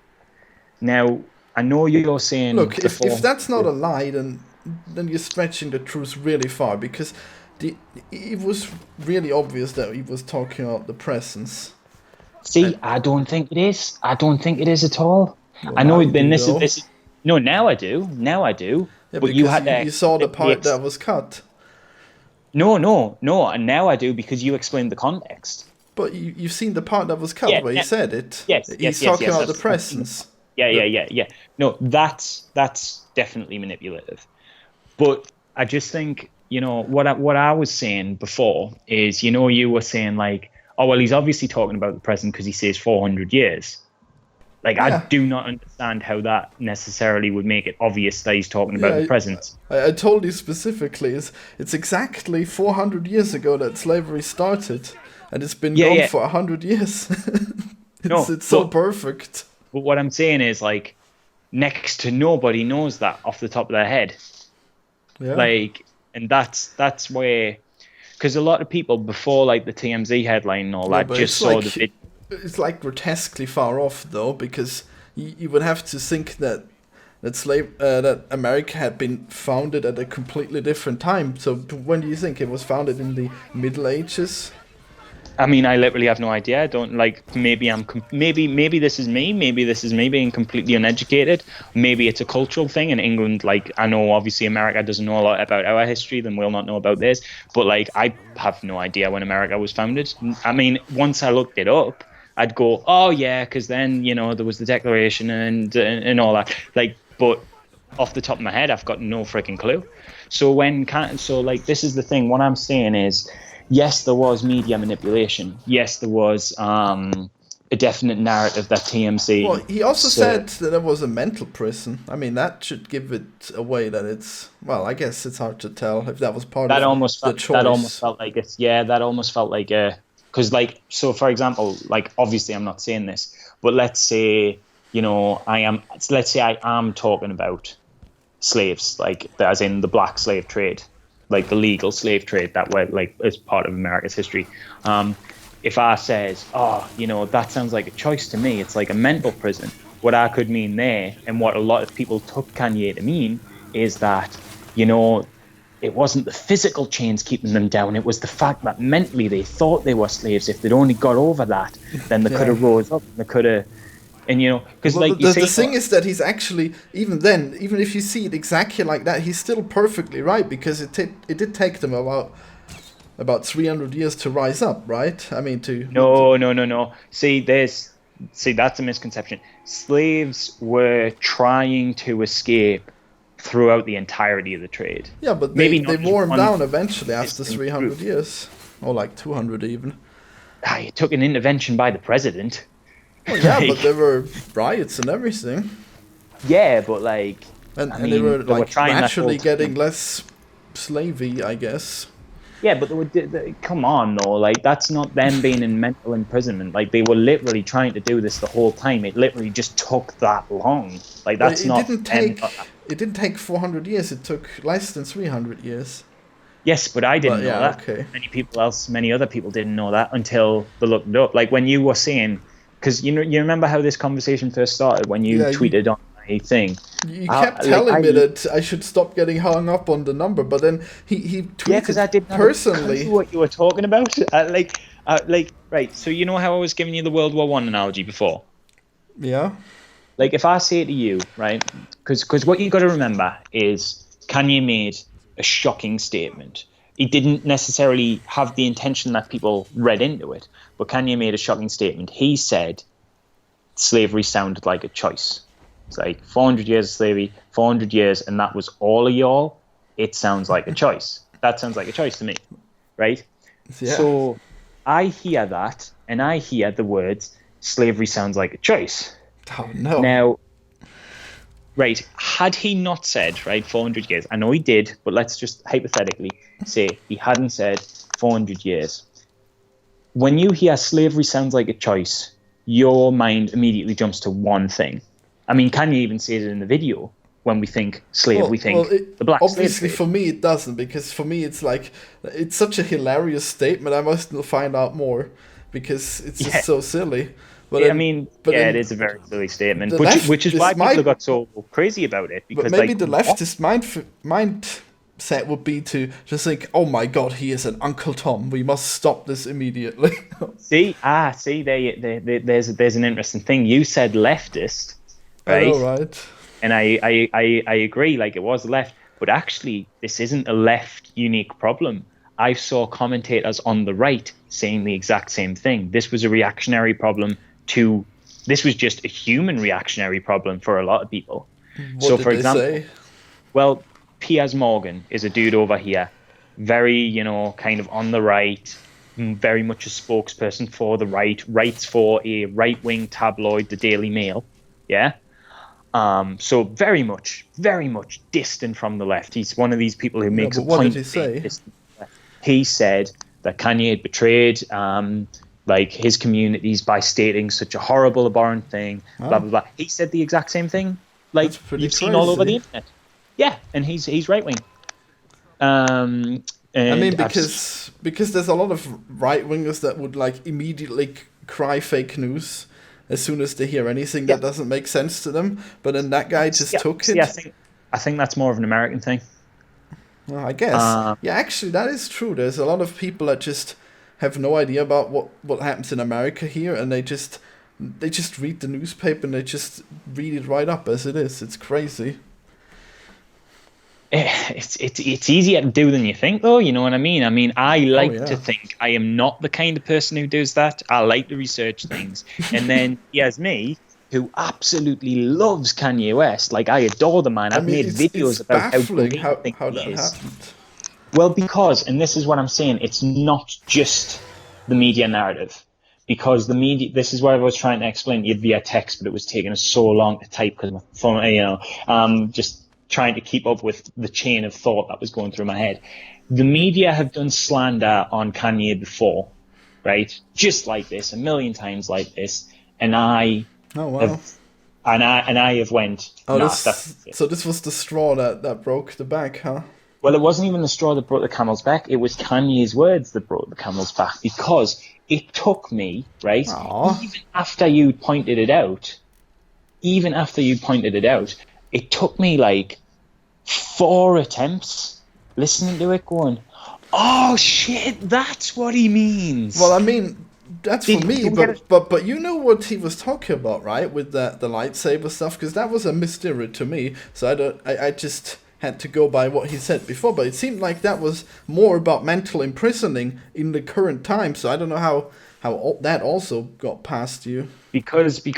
Now, I know you're saying... Look, if that's not a lie, then you're stretching the truth really far, because it was really obvious that he was talking about the presence. See, I don't think it is. I don't think it is at all. Well, I know, then this is... No, now I do. Yeah, but you saw the part that was cut. No, and now I do, because you explained the context. But you've seen the part that was cut where he said it. Yes, He's talking about the presence. Yeah. No, that's definitely manipulative. But I just think, what I was saying before is, you were saying like, oh, well, he's obviously talking about the present because he says 400 years. Like, yeah. I do not understand how that necessarily would make it obvious that he's talking about the present. I told you specifically, it's exactly 400 years ago that slavery started. And it's been gone for 100 years. It's so perfect. But what I'm saying is, like, next to nobody knows that off the top of their head. Yeah. Like, and that's where, because a lot of people before, like, the TMZ headline and all that, just saw the video. It's like grotesquely far off, though, because you would have to think that America had been founded at a completely different time. So when do you think it was founded? In the Middle Ages? I mean, I literally have no idea. I don't maybe this is me. Maybe this is me being completely uneducated. Maybe it's a cultural thing in England. Like, I know obviously America doesn't know a lot about our history, then we'll not know about theirs. But like, I have no idea when America was founded. I mean, once I looked it up, I'd go, oh yeah, because then, there was the Declaration and all that. Like, but off the top of my head, I've got no freaking clue. So this is the thing. What I'm saying is, yes, there was media manipulation. Yes, there was a definite narrative that TMZ... Well, he also said that it was a mental prison. I mean, that should give it away that it's... Well, I guess it's hard to tell if that was part of the choice. That almost felt like it's... Yeah, that almost felt like a... Because, like, so for example, like, obviously I'm not saying this, but let's say, I am talking about slaves, like, as in the black slave trade. Like the legal slave trade that way, like, as part of America's history. If I says, that sounds like a choice to me, it's like a mental prison. What I could mean there, and what a lot of people took Kanye to mean, is that, it wasn't the physical chains keeping them down. It was the fact that mentally they thought they were slaves. If they'd only got over that, then they could have rose up. They could have... And because the thing is that he's actually, even if you see it exactly like that, he's still perfectly right, because it did take them about 300 years to rise up, right? I mean, No. See, that's a misconception. Slaves were trying to escape throughout the entirety of the trade. Yeah, but they wore them down eventually after 300 years, or like 200 even. It took an intervention by the president. Well, yeah, but there were riots and everything. Yeah, but and they were naturally getting less slavey, I guess. Yeah, but come on, though. Like, that's not them being in mental imprisonment. Like, they were literally trying to do this the whole time. It literally just took that long. Like, that's not... It didn't take 400 years. It took less than 300 years. Yes, but I didn't know that. Okay. Many other people didn't know that until they looked it up. Like, when you were saying... Because you remember how this conversation first started when you tweeted on my thing, You kept telling me that I should stop getting hung up on the number, but then he tweeted because I didn't personally know what you were talking about. Right. So you know how I was giving you the World War One analogy before? Yeah. Like if I say to you, right, because what you got to remember is Kanye made a shocking statement. He didn't necessarily have the intention that people read into it, but Kanye made a shocking statement. He said slavery sounded like a choice. It's like 400 years of slavery, 400 years, and that was all of y'all. It sounds like a choice. That sounds like a choice to me, right? Yeah. So I hear that, and I hear the words slavery sounds like a choice. Oh, no. Now, right, had he not said, right, 400 years, I know he did, but let's just hypothetically say he hadn't said 400 years. When you hear slavery sounds like a choice, your mind immediately jumps to one thing. I mean, Kanye even says it in the video. When we think slave, we think the black slave. Obviously, for me, it doesn't, because for me, it's like, it's such a hilarious statement. I must find out more, because it's just so silly. But yeah, it is a very silly statement, which is why people got so crazy about it. Because but maybe the leftist mindset would be to just think, "Oh my God, he is an Uncle Tom. We must stop this immediately." see, there's an interesting thing. You said leftist, right? I know, right? And I agree. Like it was left, but actually, this isn't a left unique problem. I saw commentators on the right saying the exact same thing. This was a reactionary problem. This was just a human reactionary problem for a lot of people. What did they say? Well, Piers Morgan is a dude over here, very, kind of on the right, very much a spokesperson for the right, writes for a right-wing tabloid, the Daily Mail, yeah? So very much distant from the left. He's one of these people who makes a point. What did he say? He said that Kanye had betrayed like his communities by stating such a horrible, abhorrent thing, blah blah blah. He said the exact same thing, like you've seen all over the internet. Yeah, and he's right wing. I mean, because there's a lot of right wingers that would like immediately cry fake news as soon as they hear anything that doesn't make sense to them. But then that guy just took it. I think that's more of an American thing. Well, I guess. Yeah, actually, that is true. There's a lot of people that just have no idea about what happens in America here, and they just read the newspaper and they just read it right up as it is. It's crazy. It's easier to do than you think, though. You know what I mean? I mean, I like to think I am not the kind of person who does that. I like to research things, and then here's me, who absolutely loves Kanye West. Like, I adore the man. I've made videos about how brilliant I think he is. Happened. Well, because, and this is what I'm saying, it's not just the media narrative. Because the media, this is what I was trying to explain to you via text, but it was taking us so long to type because my phone, just trying to keep up with the chain of thought that was going through my head. The media have done slander on Kanye before, right? Just like this, a million times like this. And I... Oh, wow. I have went... So this was the straw that broke the back, huh? Well, it wasn't even the straw that broke the camel's back. It was Kanye's words that broke the camel's back, because it took me, right, even after you pointed it out, it took me like 4 attempts listening to it going, oh, shit, that's what he means. Well, I mean... That's for me, but you know what he was talking about, right? With the lightsaber stuff, because that was a mystery to me. So I just had to go by what he said before. But it seemed like that was more about mental imprisoning in the current time. So I don't know how that also got past you. Because you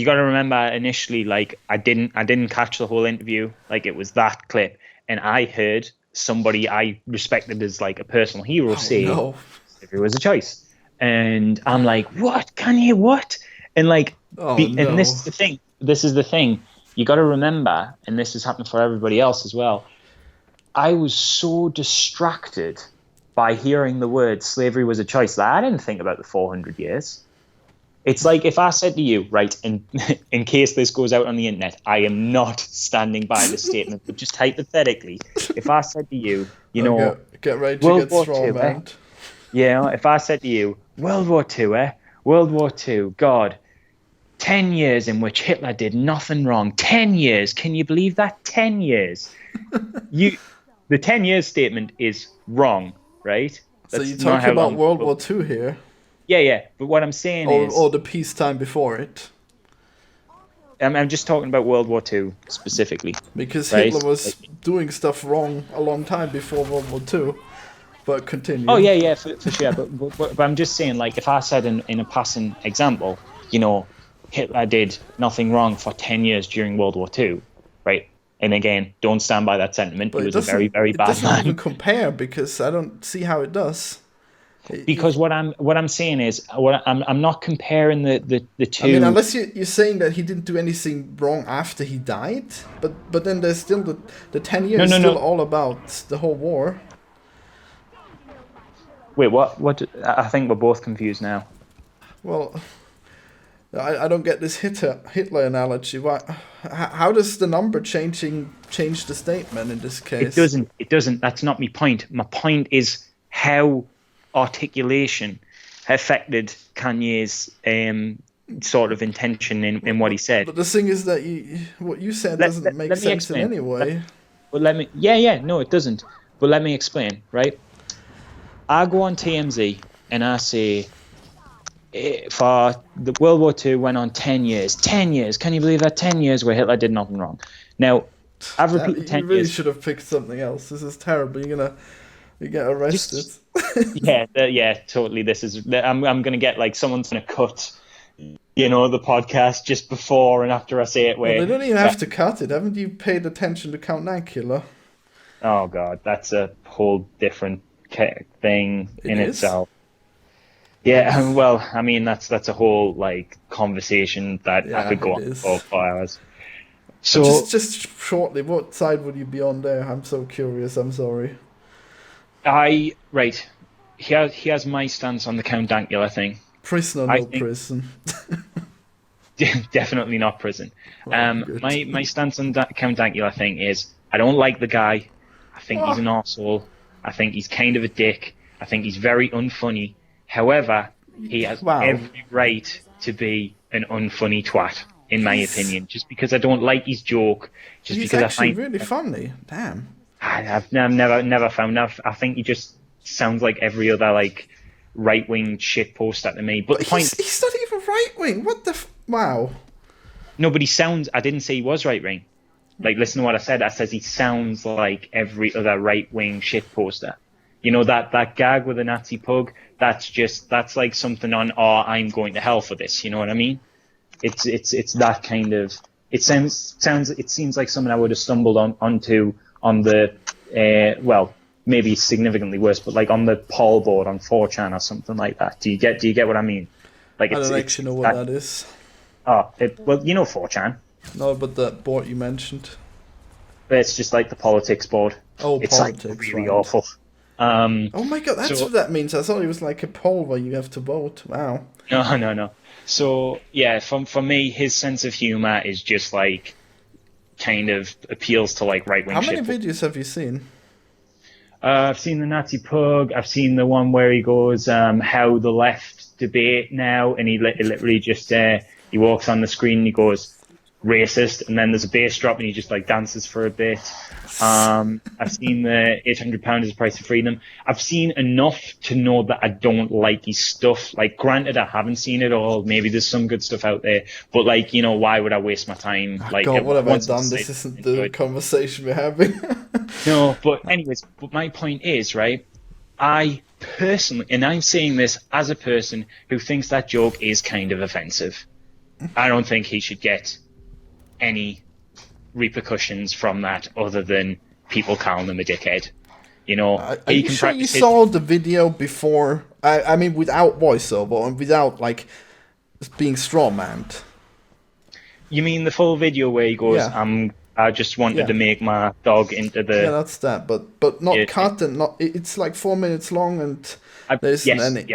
got to remember initially, like I didn't catch the whole interview. Like it was that clip, and I heard somebody I respected as like a personal hero say, if it was a choice. And I'm like, what? Kanye, what? And like, and this is the thing. You got to remember, and this has happened for everybody else as well. I was so distracted by hearing the word slavery was a choice that I didn't think about the 400 years. It's like if I said to you, right, in case this goes out on the internet, I am not standing by this statement, but just hypothetically, if I said to you, get ready to get straw man. Yeah, if I said to you, World War II, World War II, God, 10 years in which Hitler did nothing wrong. 10 years. Can you believe that? 10 years. The 10 years statement is wrong, right? So That's you're not talking how about long World ago. War II here? Yeah. But what I'm saying is, Or the peacetime before it? I'm just talking about World War II specifically. Because right? Hitler was doing stuff wrong a long time before World War II. But continue. Oh yeah, for sure. But I'm just saying, like, if I said in a passing example, Hitler did nothing wrong for 10 years during World War II, right? And again, don't stand by that sentiment. But He was a very, very bad It doesn't even man. compare, because I don't see how it does. Because what I'm saying is, I'm not comparing the two. I mean, unless you're saying that he didn't do anything wrong after he died, but then there's still the 10 years still all about the whole war. Wait, what? I think we're both confused now. Well, I don't get this Hitler analogy. How does the number change the statement in this case? It doesn't. That's not my point. My point is how articulation affected Kanye's sort of intention in what he said. But the thing is that what you said doesn't make sense in any way. No, it doesn't. But let me explain, right? I go on TMZ and I say, for the World War II went on 10 years. 10 years. Can you believe that? 10 years where Hitler did nothing wrong. Now, I've repeated 10 years. You really should have picked something else. This is terrible. You get arrested. Yeah, totally. I'm gonna get, like, someone's gonna cut, the podcast just before and after I say it. Well, they don't even have to cut it. Haven't you paid attention to Count Dankula? Oh God, that's a whole different thing in itself. Yeah, well, I mean, that's a whole, like, conversation that I could go on for 4 hours. So just shortly, what side would you be on there? I'm so curious. I'm sorry. Here's my stance on the Count Dankula thing. Prison or no prison? Definitely not prison. My stance on Count Dankula thing is, I don't like the guy. I think he's an arsehole. I think he's kind of a dick. I think he's very unfunny. However, he has every right to be an unfunny twat, in my opinion. Just because I don't like his joke, he's actually really funny. Damn. I've never found that. I think he just sounds like every other, like, right-wing shitposter to me. But the point, he's not even right-wing. What the wow. No, but he sounds. I didn't say he was right-wing. Like, listen to what I said. I says he sounds like every other right-wing shitposter. That gag with the Nazi pug. That's like something on, I'm going to hell for this. You know what I mean? It's that kind of. It seems like something I would have stumbled onto on the maybe significantly worse, but like on the Paul board on 4chan or something like that. Do you get what I mean? Like, I don't actually know what that is. Oh, 4chan. No, but the board you mentioned. It's just like the politics board. Oh, it's politics, like really awful. Oh my God, that's what that means. I thought it was like a poll where you have to vote. Wow. No. So yeah, for me, his sense of humor is just like kind of appeals to like right wing. How many videos have you seen? I've seen the Nazi pug. I've seen the one where he goes, "How the left debate now," and he literally just he walks on the screen and he goes, "Racist," and then there's a bass drop and he just like dances for a bit. I've seen the £800 is the price of freedom. I've seen enough to know that I don't like his stuff. Like, granted, I haven't seen it all. Maybe there's some good stuff out there, but like, why would I waste my time? Like, God, what have I done? This isn't the conversation we're having. No, but anyways, but my point is, right, I personally, and I'm saying this as a person who thinks that joke is kind of offensive, I don't think he should get any repercussions from that other than people calling him a dickhead. Are you sure you saw the video before? I mean, without voiceover and without like being strawmanned. You mean the full video where he goes, I just wanted to make my dog into the... Yeah, that's that, but not cut and not... It's like 4 minutes long and there isn't any...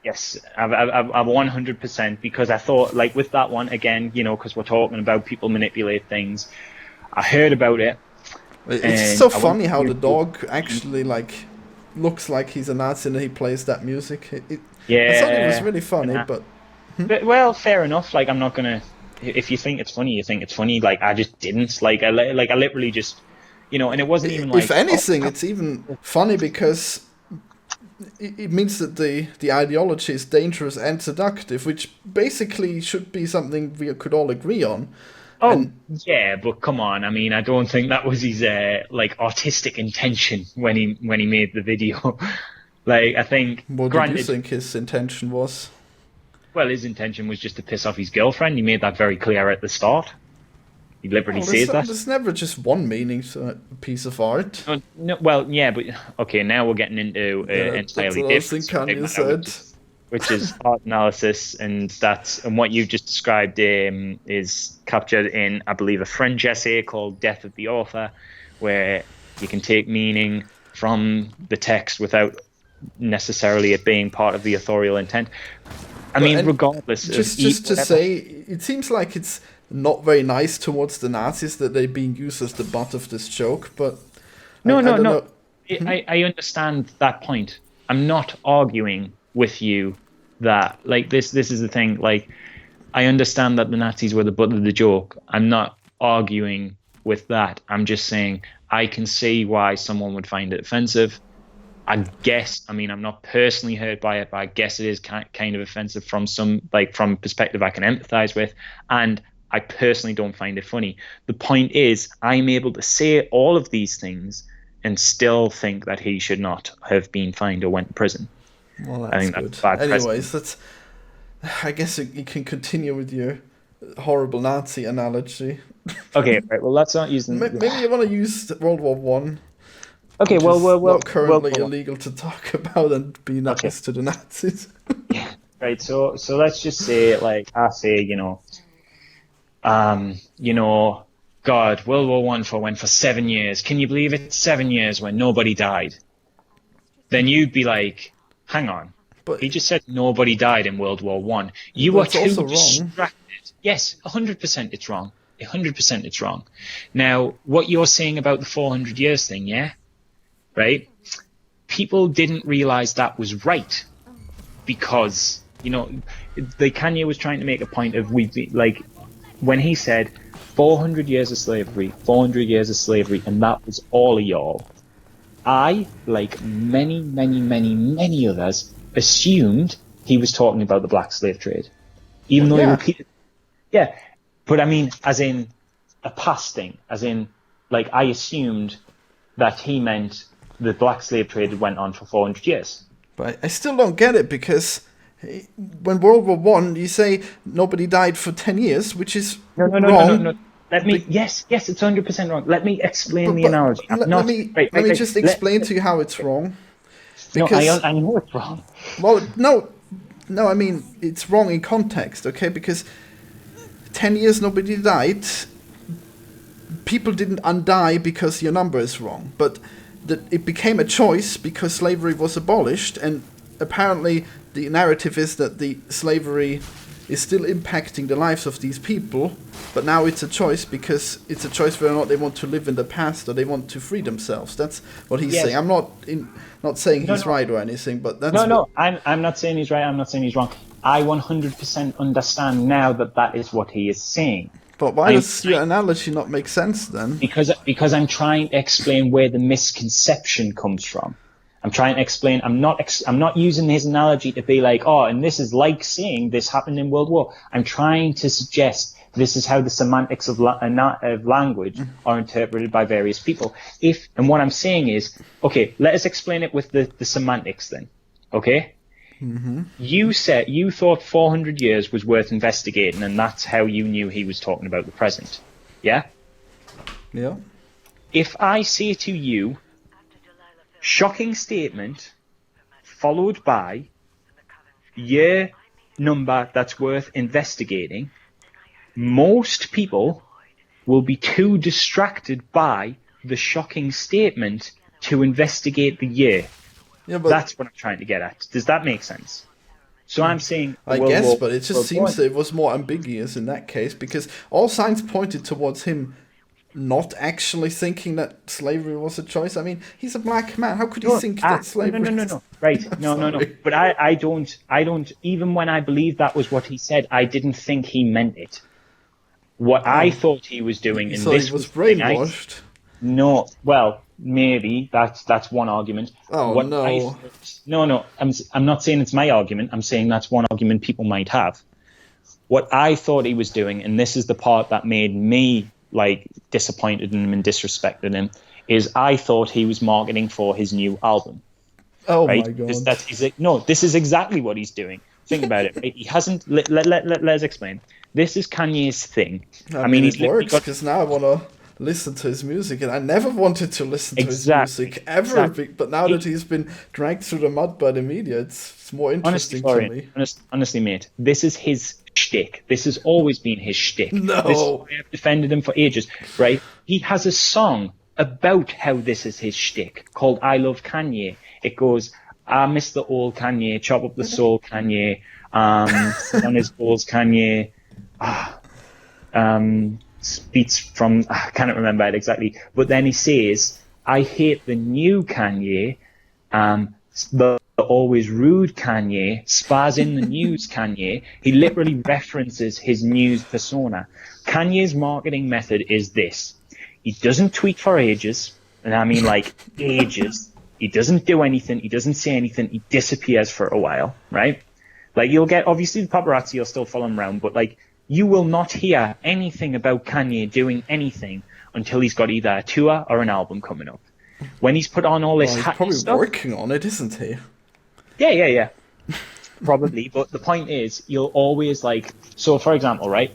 Yes, I've 100%, because I thought, like, with that one, again, because we're talking about people manipulate things, I heard about it. It's so funny how the dog actually, like, looks like he's a Nazi and he plays that music. I thought it was really funny, but... But, well, fair enough. Like, I'm not gonna. If you think it's funny, you think it's funny. Like, I just didn't. Like, I literally just, and it wasn't even If like, oh, anything, it's even funny because it means that the ideology is dangerous and seductive, which basically should be something we could all agree on. oh, And yeah, but come on. I mean, I don't think that was his like artistic intention when he made the video. Like, I think, what did you granted, think his intention was? well, his intention was just to piss off his girlfriend. He made that very clear at the start. He deliberately Well, said that. there's never just one meaning to a piece of art. No, well, yeah, but okay, now we're getting into entirely different Kanye matter, said. which is art analysis, and what you just described is captured in, I believe, a French essay called "Death of the Author," where you can take meaning from the text without necessarily it being part of the authorial intent. I mean, regardless, just to say, it seems like it's not very nice towards the Nazis that they're being used as the butt of this joke, but no. know. I understand that point. I'm not arguing with you that, like, this is the thing. Like, I understand that the Nazis were the butt of the joke. I'm not arguing with that. I'm just saying I can see why someone would find it offensive. I guess, I mean, I'm not personally hurt by it, but I guess it is kind of offensive from from perspective I can empathize with. And I personally don't find it funny. The point is, I'm able to say all of these things and still think that he should not have been fined or went to prison. Well, that's good. Anyways, I guess you can continue with your horrible Nazi analogy. Okay, right. Well, let's not use them. Maybe you want to use World War One. Okay, well, not currently illegal to talk about and be nice to the Nazis. Yeah, right. So let's just say, like, I say, God, World War One went for 7 years. Can you believe it? 7 years when nobody died. Then you'd be like, hang on. But he just said nobody died in World War One. You are too distracted. Yes, 100% it's wrong. 100% it's wrong. Now, what you're saying about the 400 years thing, yeah? Right? People didn't realize that was right because, Kanye was trying to make a point of, when he said 400 years of slavery, 400 years of slavery, and that was all of y'all. I, like many, many, many, many others, assumed he was talking about the black slave trade. Even though he repeated. Yeah. But I mean, as in a past thing, as in, like, I assumed that he meant the black slave trade went on for 400 years. But I still don't get it, because when World War One, you say nobody died for 10 years, which is wrong. No. Yes, it's 100% wrong. Let me explain the analogy. Let me just explain to you how it's wrong. Because, I know it's wrong. Well, no, I mean, it's wrong in context, okay? Because 10 years nobody died, people didn't undie because your number is wrong, but it became a choice because slavery was abolished, and apparently the narrative is that the slavery is still impacting the lives of these people, but now it's a choice because it's a choice whether or not they want to live in the past or they want to free themselves. That's what he's saying. I'm not saying he's right or anything, but that's I'm not saying he's right. I'm not saying he's wrong. I 100% understand now that is what he is saying. But why does your analogy not make sense then? Because I'm trying to explain where the misconception comes from. I'm trying to explain. I'm not using his analogy to be like, oh, and this is like saying this happened in World War. I'm trying to suggest this is how the semantics of language are interpreted by various people. And what I'm saying is, okay, let us explain it with the semantics then. Okay. Mm-hmm. You thought 400 years was worth investigating, and that's how you knew he was talking about the present. Yeah? Yeah. If I say to you, shocking statement, followed by year number that's worth investigating, most people will be too distracted by the shocking statement to investigate the year. Yeah, but that's what I'm trying to get at. Does that make sense? So I'm saying... I guess, but it just seems that it was more ambiguous in that case, because all signs pointed towards him not actually thinking that slavery was a choice? I mean, he's a black man. How could he think that slavery? No. Right? No. But I don't. Even when I believe that was what he said, I didn't think he meant it. What I thought he was doing, and this he was brainwashed. No, well, maybe that's one argument. Oh no. No. I'm not saying it's my argument. I'm saying that's one argument people might have. What I thought he was doing, and this is the part that made me like disappointed in him and disrespected him, is I thought he was marketing for his new album. Oh right? my god! No, this is exactly what he's doing. Think about it. Right? He hasn't. Let's explain. This is Kanye's thing. I mean it works because now I want to listen to his music, and I never wanted to listen to his music ever. But now that he's been dragged through the mud by the media, it's more interesting to me. Honestly, mate, this is his shtick. This has always been his shtick. No. This is why I've defended him for ages, right? He has a song about how this is his shtick called I Love Kanye. It goes, I miss the old Kanye, chop up the soul Kanye, on his balls Kanye, beats from, I can't remember it exactly, but then he says, I hate the new Kanye, the always rude Kanye, spaz in the news Kanye. He literally references his news persona. Kanye's marketing method is this. He doesn't tweet for ages, and I mean like ages. He doesn't do anything. He doesn't say anything. He disappears for a while, right? Like you'll get, obviously the paparazzi will still follow him around, but like you will not hear anything about Kanye doing anything until he's got either a tour or an album coming up. When he's put on all this he's happy probably stuff, working on it, isn't he? Yeah. Probably, but the point is, you'll always like. So, for example, right?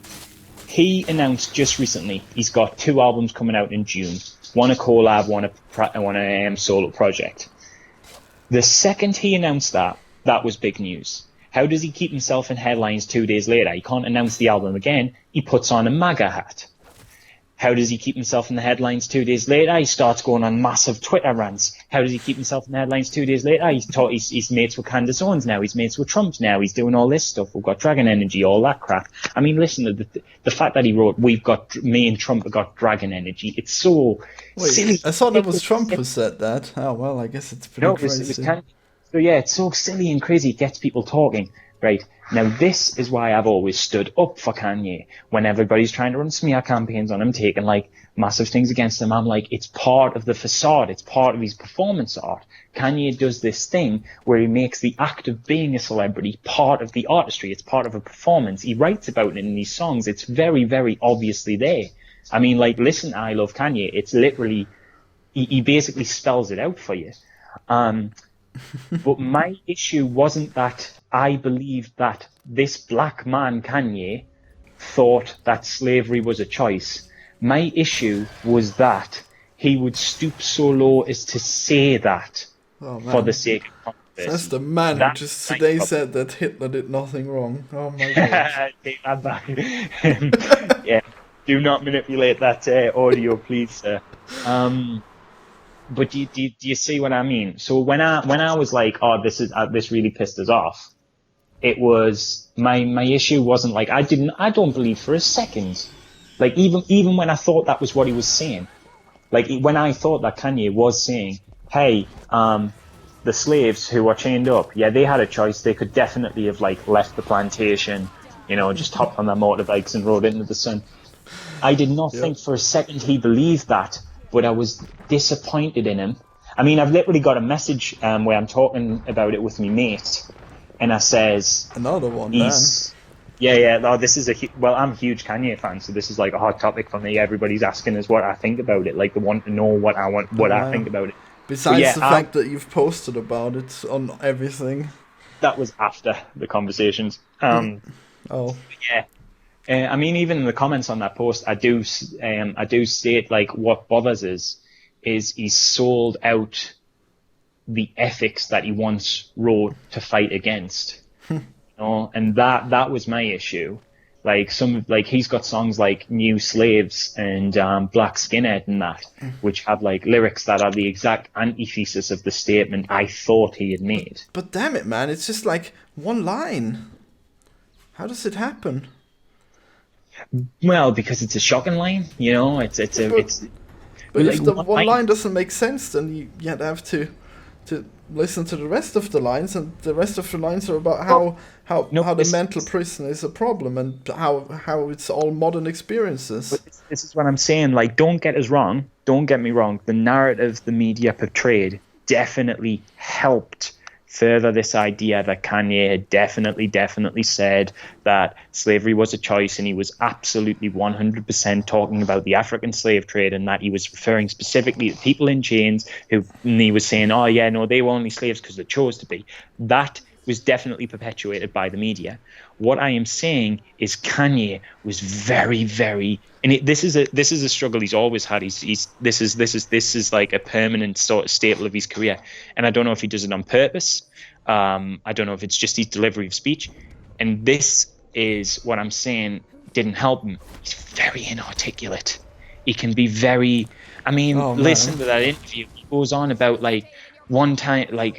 He announced just recently he's got 2 albums coming out in June. One a collab, one a solo project. The second he announced that was big news. How does he keep himself in headlines 2 days later? He can't announce the album again. He puts on a MAGA hat. How does he keep himself in the headlines 2 days later? He starts going on massive Twitter rants. How does he keep himself in the headlines 2 days later? He's mates with Candace Owens now. He's mates with Trump now. He's doing all this stuff. We've got Dragon Energy, all that crap. I mean, listen, the fact that he wrote, me and Trump have got Dragon Energy. It's so silly. I thought it was Trump who said that. Oh, well, I guess it's pretty crazy. So yeah, it's so silly and crazy. It gets people talking. Right. Now, this is why I've always stood up for Kanye. When everybody's trying to run smear campaigns on him, taking like massive things against him, I'm like, it's part of the facade. It's part of his performance art. Kanye does this thing where he makes the act of being a celebrity part of the artistry. It's part of a performance. He writes about it in these songs. It's very, very obviously there. I mean, like, listen, I Love Kanye. It's literally, he basically spells it out for you. But my issue wasn't that I believed that this black man, Kanye, thought that slavery was a choice. My issue was that he would stoop so low as to say that for the sake of controversy. That's the man who just today said that Hitler did nothing wrong. Oh my god. Take that back. Yeah, do not manipulate that audio, please, sir. But do you see what I mean? So when I was like, oh, this really pissed us off, it was my issue wasn't like I don't believe for a second, like even when I thought that was what he was saying, like when I thought that Kanye was saying, hey, the slaves who are chained up, yeah, they had a choice. They could definitely have like left the plantation, just hopped on their motorbikes and rode into the sun. I did not think for a second he believed that. But I was disappointed in him. I mean, I've literally got a message where I'm talking about it with my mate, and I says, another one, Yeah. No, this is I'm a huge Kanye fan, so this is like a hot topic for me. Everybody's asking us what I think about it. Like they want to know what I think about it. Besides the fact that you've posted about it on everything. That was after the conversations. Yeah. I mean, even in the comments on that post, I do state like what bothers us is he's sold out the ethics that he once wrote to fight against, and that was my issue. Like he's got songs like New Slaves and Black Skinhead and that, which have like lyrics that are the exact antithesis of the statement I thought he had made. But damn it, man, it's just like one line. How does it happen? Well, because it's a shocking line, you know. But like if the one one line. line doesn't make sense, then you'd have to listen to the rest of the lines, and the rest of the lines are about No, how the mental prison is a problem, and how it's all modern experiences. this is what I'm saying. Like, don't get us wrong. Don't get me wrong. The narrative the media portrayed definitely helped further this idea that Kanye had definitely said that slavery was a choice, and he was absolutely 100% talking about the African slave trade, and that he was referring specifically to people in chains and he was saying, oh yeah, no, they were only slaves because they chose to be. That was definitely perpetuated by the media. What I am saying is Kanye was very, and this is a struggle he's always had. This is like a permanent sort of staple of his career, and I don't know if he does it on purpose. I don't know if it's just his delivery of speech, and this is what I'm saying didn't help him. He's very inarticulate. He can be very. I mean, listen to that interview. He goes on about like one time, like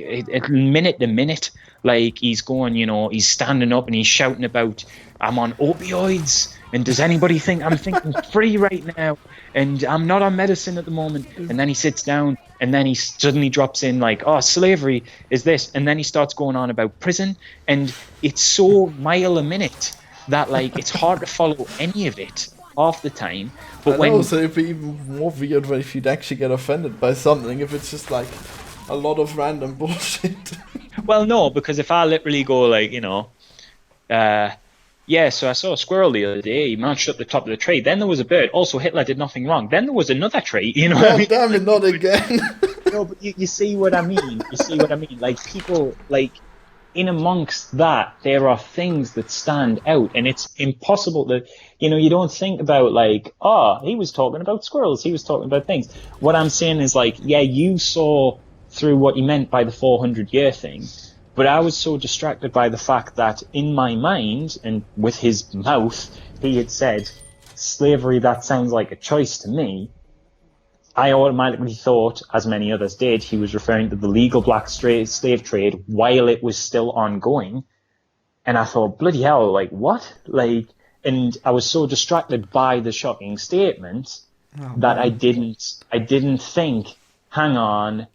minute to minute. Like he's going, you know, he's standing up and he's shouting about, I'm on opioids, and does anybody think I'm thinking free right now? And I'm not on medicine at the moment. And then he sits down and then he suddenly drops in like, oh, slavery is this. And then he starts going on about prison. And it's so mile a minute that like it's hard to follow any of it half the time. But So it'd be even more weird if you'd actually get offended by something, if it's just like a lot of random bullshit. Well, no, because if I literally go like, you know, yeah, so I saw a squirrel the other day. He marched up the top of the tree. Then there was a bird. Also, Hitler did nothing wrong. Then there was another tree. You know what I mean? Damn it, not again. No, but you see what I mean. You see what I mean? Like people, like in amongst that, there are things that stand out, and it's impossible to, you know, you don't think about like, oh, he was talking about squirrels. He was talking about things. What I'm saying is like, yeah, you saw through what he meant by the 400-year thing. But I was so distracted by the fact that in my mind and with his mouth, he had said, slavery, that sounds like a choice to me. I automatically thought, as many others did, he was referring to the legal black slave trade while it was still ongoing. And I thought, bloody hell, like what? Like, and I was so distracted by the shocking statement that I didn't think, hang on,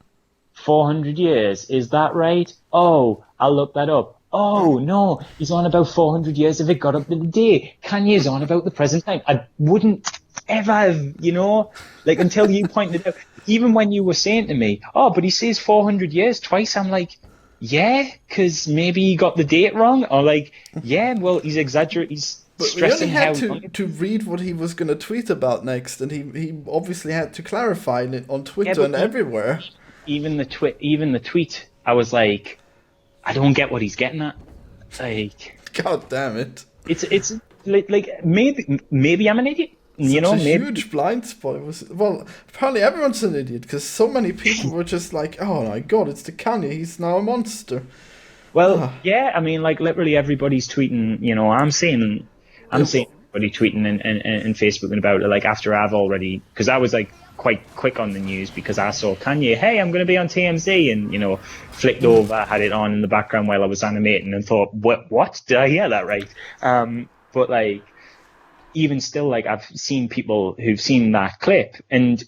400 years, is that right? Oh, I'll look that up. Oh, no, he's on about 400 years if it got up to the day. Kanye's on about the present time. I wouldn't ever have, you know, like until you pointed out, even when you were saying to me, oh, but he says 400 years twice, I'm like, yeah, because maybe he got the date wrong, or like, yeah, well, he's exaggerating, he's stressing how. But we only had to read what he was going to tweet about next, and he obviously had to clarify it on Twitter and everywhere. Even the tweet, I was like, I don't get what he's getting at. Like, God damn it! It's like maybe I'm an idiot. You know, maybe huge blind spot. Well, apparently everyone's an idiot because so many people were just like, "Oh my god, it's the Kanye. He's now a monster." Well, yeah, I mean, like literally everybody's tweeting. You know, I'm seeing everybody tweeting and Facebooking about it. Like after I've already, because I was like quite quick on the news because I saw Kanye, hey, I'm going to be on TMZ, and you know, flicked over, had it on in the background while I was animating, and thought, what? Did I hear that right? But like, even still, like I've seen people who've seen that clip, and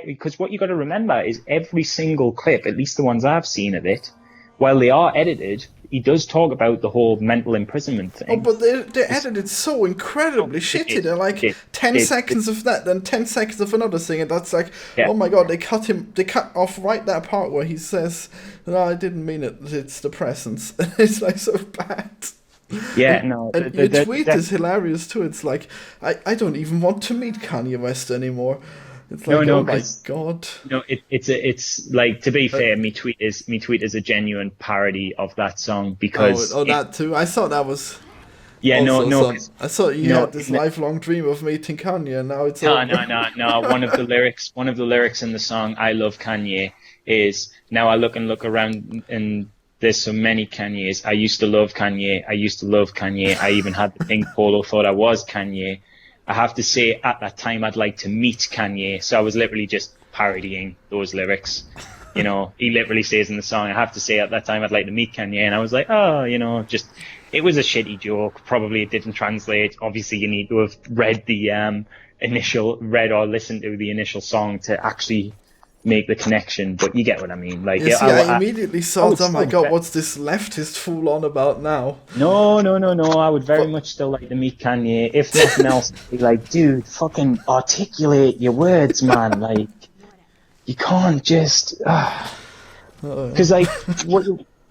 because what you got to remember is every single clip, at least the ones I've seen of it, while they are edited, he does talk about the whole mental imprisonment thing. Oh, but they're edited so incredibly shitty. They're like 10 seconds of that, then 10 seconds of another thing, and that's like, oh my god, they cut off right that part where he says, no, I didn't mean it, it's the presence. It's like so bad. Yeah, and your tweet is hilarious too. It's like, I don't even want to meet Kanye West anymore. It's like, oh my god. No, it's like, to be fair, me tweet is a genuine parody of that song because that too. I thought that was. Yeah, no. I thought you had this lifelong dream of meeting Kanye, and now it's over. No. One of the lyrics in the song "I Love Kanye" is, now I look around and there's so many Kanyes. I used to love Kanye. I even had the pink polo, thought I was Kanye. I have to say, at that time, I'd like to meet Kanye. So I was literally just parodying those lyrics. You know, he literally says in the song, I have to say, at that time, I'd like to meet Kanye. And I was like, oh, you know, just, it was a shitty joke. Probably it didn't translate. Obviously, you need to have read the read or listened to the initial song to actually make the connection. But you get what I mean. Like, You see, I immediately I thought, would oh my still god, what's this leftist fool on about now? No. I would very But- much still like to meet Kanye. If nothing else, be like, dude, fucking articulate your words, man. Like, you can't just, because like what,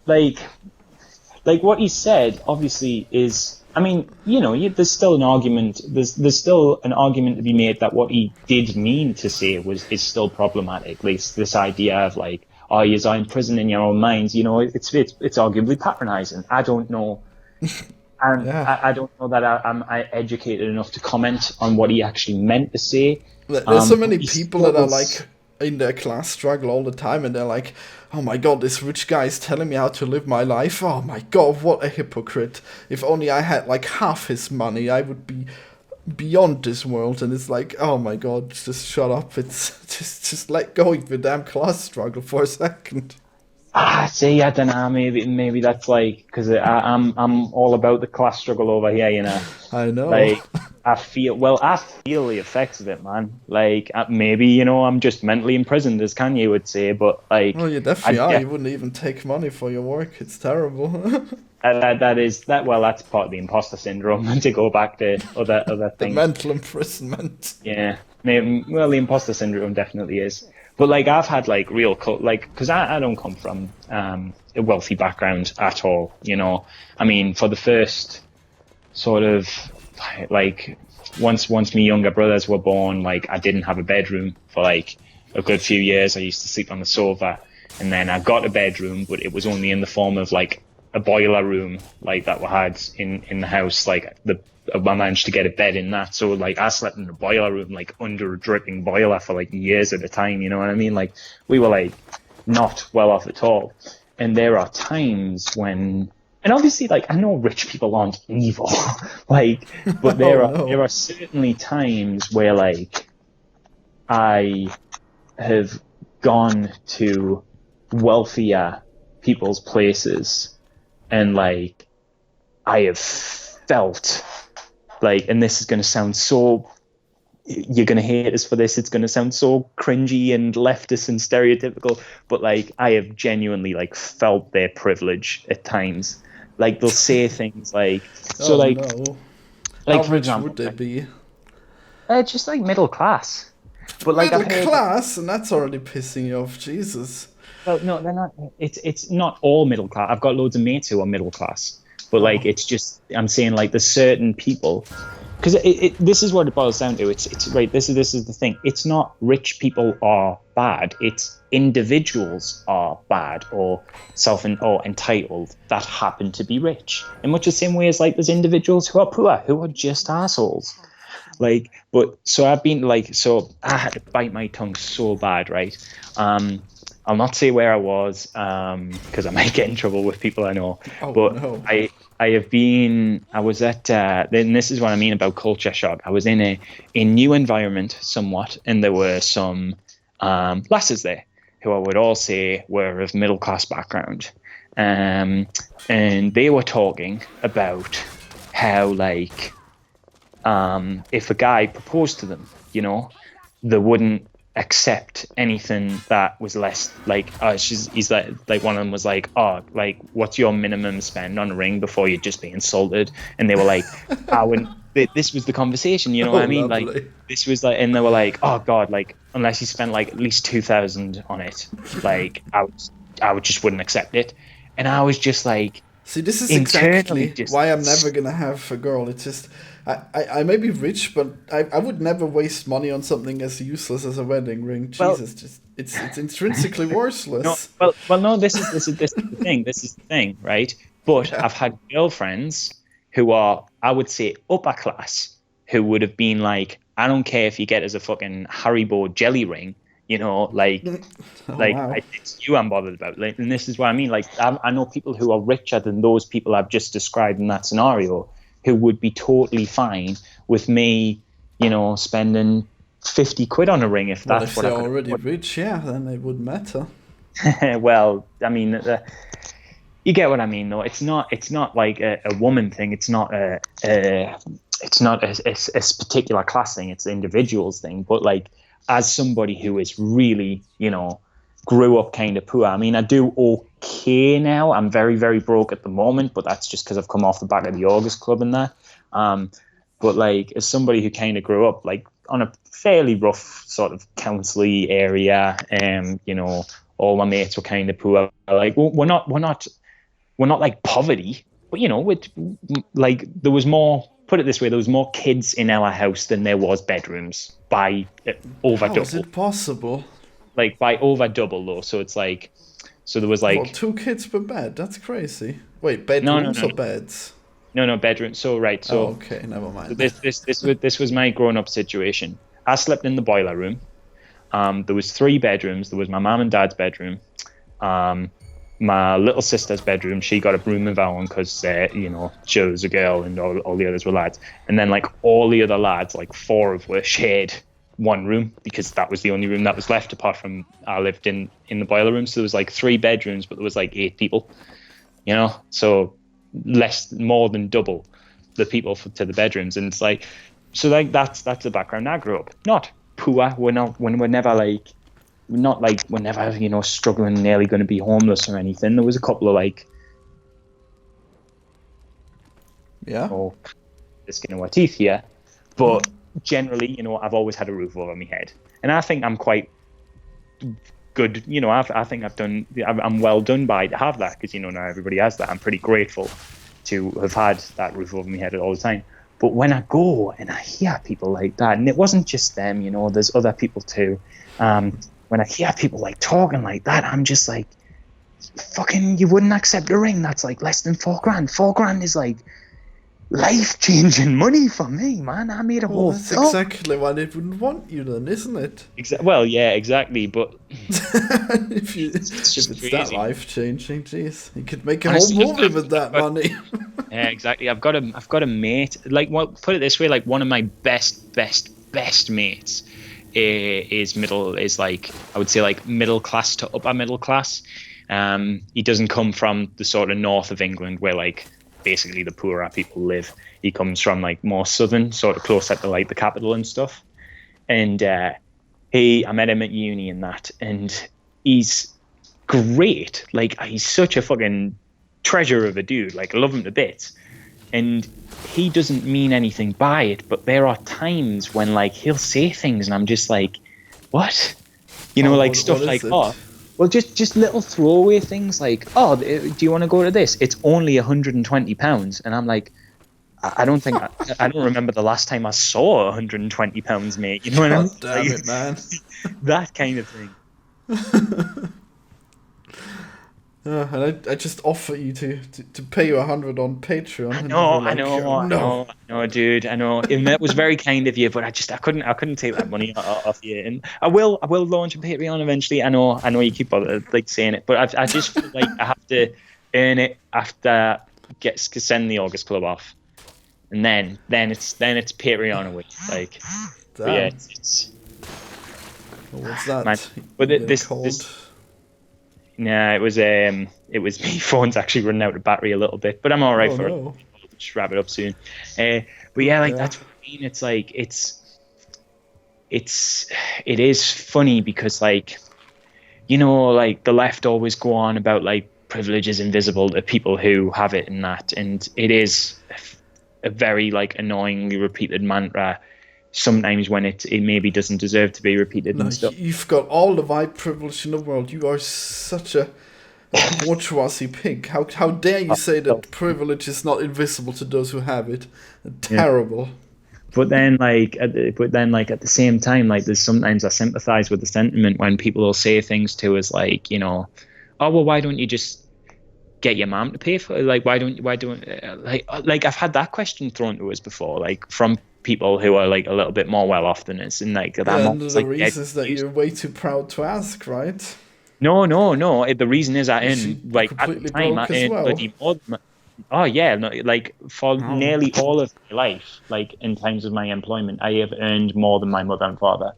like what he said, obviously is. I mean, there's still an argument. There's still an argument to be made that what he did mean to say is still problematic. This idea of like, oh, you're in prison in your own minds. It's arguably patronizing. I don't know, and Yeah. I don't know that I'm educated enough to comment on what he actually meant to say. There's so many He people that are struggles- like in their class struggle all the time, and they're like, oh my god, this rich guy is telling me how to live my life. Oh my god, what a hypocrite. If only I had like half his money, I would be beyond this world. And it's like, oh my god, just shut up. It's just let go of the damn class struggle for a second. See, I don't know. Maybe that's like because I'm all about the class struggle over here. I know. Like I feel the effects of it, man. Like maybe I'm just mentally imprisoned, as Kanye would say. But like, Well, you definitely are. You wouldn't even take money for your work. It's terrible. That's part of the imposter syndrome. To go back to other The things. mental imprisonment. Yeah, maybe. Well, the imposter syndrome definitely is. But like I've had like real because I don't come from a wealthy background at all. I mean, for the first sort of like once my younger brothers were born, like I didn't have a bedroom for like a good few years. I used to sleep on the sofa, and then I got a bedroom, but it was only in the form of like a boiler room like that we had in the house. Like I managed to get a bed in that, so like I slept in the boiler room like under a dripping boiler for like years at a time. You know what I mean? Like we were like not well off at all. And there are times when, and obviously like I know rich people aren't evil, like, but there are certainly times where like I have gone to wealthier people's places and like I have felt like, and this is going to sound so, you're going to hate us for this, it's going to sound so cringy and leftist and stereotypical, but like I have genuinely like felt their privilege at times. Like they'll say things like, so like, no. like How for rich example, would they be? Just like middle class. But like Middle I've heard, class, and that's already pissing you off. Jesus. well, no, they're not. It's not all middle class. I've got loads of mates who are middle class, but like it's just I'm saying like there's certain people, because this is what it boils down to. It's right. This is the thing. It's not rich people are bad. It's individuals are bad or or entitled that happen to be rich. In much the same way as like there's individuals who are poor who are just assholes. Like, but so I've been like, so I had to bite my tongue so bad, right? I'll not say where I was because I might get in trouble with people I know. Oh, but no. I was at, then this is what I mean about culture shock. I was in a new environment somewhat, and there were some lasses there who I would all say were of middle class background. And they were talking about how like, if a guy proposed to them, they wouldn't accept anything that was less like, he's like one of them was like, oh, like what's your minimum spend on a ring before you'd just be insulted? And they were like, I wouldn't. This was the conversation, you know what I mean? Lovely. Like this was like, and they were like, oh god, like unless you spent like at least 2,000 on it, like I would just wouldn't accept it. And I was just like, See, this is internally exactly just- why I'm never gonna have a girl. It's just I may be rich, but I would never waste money on something as useless as a wedding ring. Well- Jesus, just it's intrinsically worthless. No, no. This is the thing. This is the thing, right? But I've had girlfriends who are, I would say, upper class, who would have been like, I don't care if you get us a fucking Haribo jelly ring, like, Wow. it's you I'm bothered about. Like, and this is what I mean. Like, I know people who are richer than those people I've just described in that scenario, who would be totally fine with me, spending 50 quid on a ring if Well, that's if what they're I could already afford. rich, yeah, then it wouldn't matter. Well, I mean, You get what I mean, though. It's not like a woman thing. It's not a particular class thing. It's an individual's thing. But like, as somebody who is really, grew up kind of poor. I mean, I do okay now. I'm very, very broke at the moment, but that's just because I've come off the back of the August Club and that. But like, as somebody who kind of grew up like on a fairly rough sort of council-y area, all my mates were kind of poor. Like, we're not like poverty, but like there was more. Put it this way: there was more kids in our house than there was bedrooms by over double. How is it possible? Like by over double though. So it's like, so there was like, well, 2 kids per bed. That's crazy. Wait, bedrooms or beds? No, bedroom. So right. So okay, never mind. So this was my grown up situation. I slept in the boiler room. There was 3 bedrooms. There was my mum and dad's bedroom. My little sister's bedroom. She got a room of her own because she was a girl and all the others were lads. And then like all the other lads, like 4 of were shared one room because that was the only room that was left apart from I lived in the boiler room. So there was like 3 bedrooms, but there was like 8 people. So more than double the people to the bedrooms, and it's like, so like that's the background I grew up. Not poor. We're never struggling, nearly going to be homeless or anything. There was a couple of like, the skin of our teeth here, but generally, I've always had a roof over my head, and I think I'm quite good. I think I'm well done by to have that because now everybody has that. I'm pretty grateful to have had that roof over my head all the time. But when I go and I hear people like that, and it wasn't just them, there's other people too. When I hear people like talking like that, I'm just like, fucking, you wouldn't accept a ring that's like less than $4,000. $4,000 is like life-changing money for me, man. I made a whole. That's exactly why they wouldn't want you, then, isn't it? Well, yeah, exactly. But if it's that life-changing, jeez, you could make a whole movie with that money. Yeah, exactly. I've got a mate. Like, put it this way: like one of my best mates is like, I would say like middle class to upper middle class. He doesn't come from the sort of north of England where like basically the poorer people live. He comes from like more southern, sort of closer to like the capital and stuff. And I met him at uni and that, and he's great. Like, he's such a fucking treasure of a dude. Like, I love him to bits. And he doesn't mean anything by it, but there are times when like he'll say things and I'm just like, what? Like stuff like, well, just little throwaway things like, do you want to go to this? It's only £120. And I'm like, I don't think, I don't remember the last time I saw £120, mate. You know what I mean? Damn it, man. That kind of thing. And I just offer you to pay you 100 on Patreon. I know, dude. I know, and that was very kind of you, but I couldn't take that money off you. And I will launch a Patreon eventually. I know you keep like saying it, but I just feel like I have to earn it after send the August Club off, and then it's Patreon away. Like, yeah, it's what's that? Man, but this. Nah, it was me. Phone's actually running out of battery a little bit, but I'm all right it. We'll just wrap it up soon. But yeah, like that's what I mean. It's like it is funny because like, like the left always go on about like privilege is invisible to people who have it and that, and it is a very like annoyingly repeated mantra. Sometimes when it maybe doesn't deserve to be repeated and stuff. You've got all the white privilege in the world. You are such a bourgeoisie pig. How dare you say that privilege is not invisible to those who have it? Terrible. Yeah. But then like at the same time, like there's sometimes I sympathize with the sentiment when people will say things to us like, oh well, why don't you just get your mom to pay for it? Like why don't like I've had that question thrown to us before, like from people who are like a little bit more well off than us, and like that. And the reason is that you're way too proud to ask, right? No. The reason is I earn like at the time I earned bloody more. Oh yeah, no, like for nearly all of my life, like in terms of my employment, I have earned more than my mother and father,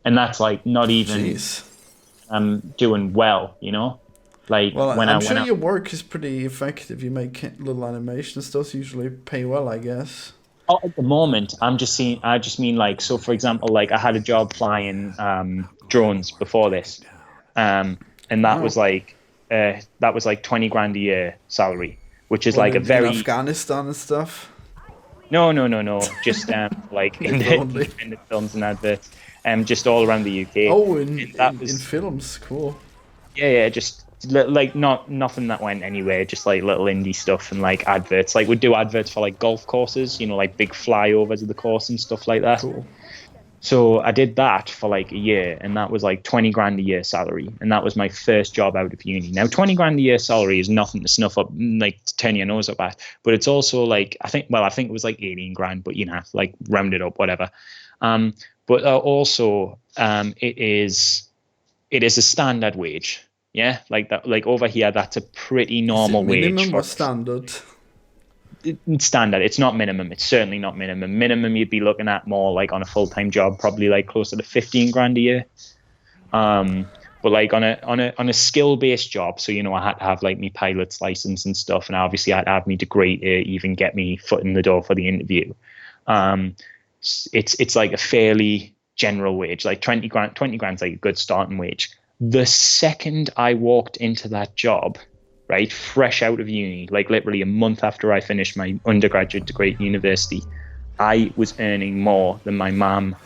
and that's like not even doing well, Like Well, when I'm I sure when I your work is pretty effective. You make little animations; those usually pay well, I guess. oh, at the moment, I just mean like, so for example, like I had a job flying drones before this, and Wow. that was like 20 grand a year salary, which is What like a in very Afghanistan and stuff? no, just like If only. independent films and adverts, just all around the UK, Oh, and that in was films, cool. yeah, just like nothing that went anywhere, just like little indie stuff and like adverts. Like we'd do adverts for like golf courses, like big flyovers of the course and stuff like that. Cool. So I did that for like a year, and that was like 20 grand a year salary, and that was my first job out of uni. Now 20 grand a year salary is nothing to snuff up, like to turn your nose up at, but it's also like I think it was like 18 grand, but like round it up, whatever. Um, but also it is a standard wage. Yeah, like that, like over here, that's a pretty Is it normal wage minimum or for standard? standard. It's not minimum. It's certainly not minimum. Minimum, you'd be looking at more like on a full-time job, probably like closer to 15 grand a year. But like on a skill-based job, so I had to have like my pilot's license and stuff, and obviously I had to have my degree to even get me foot in the door for the interview. It's like a fairly general wage, like 20 grand. 20 grand's like a good starting wage. The second I walked into that job, right, fresh out of uni, like literally a month after I finished my undergraduate degree at university, I was earning more than my mum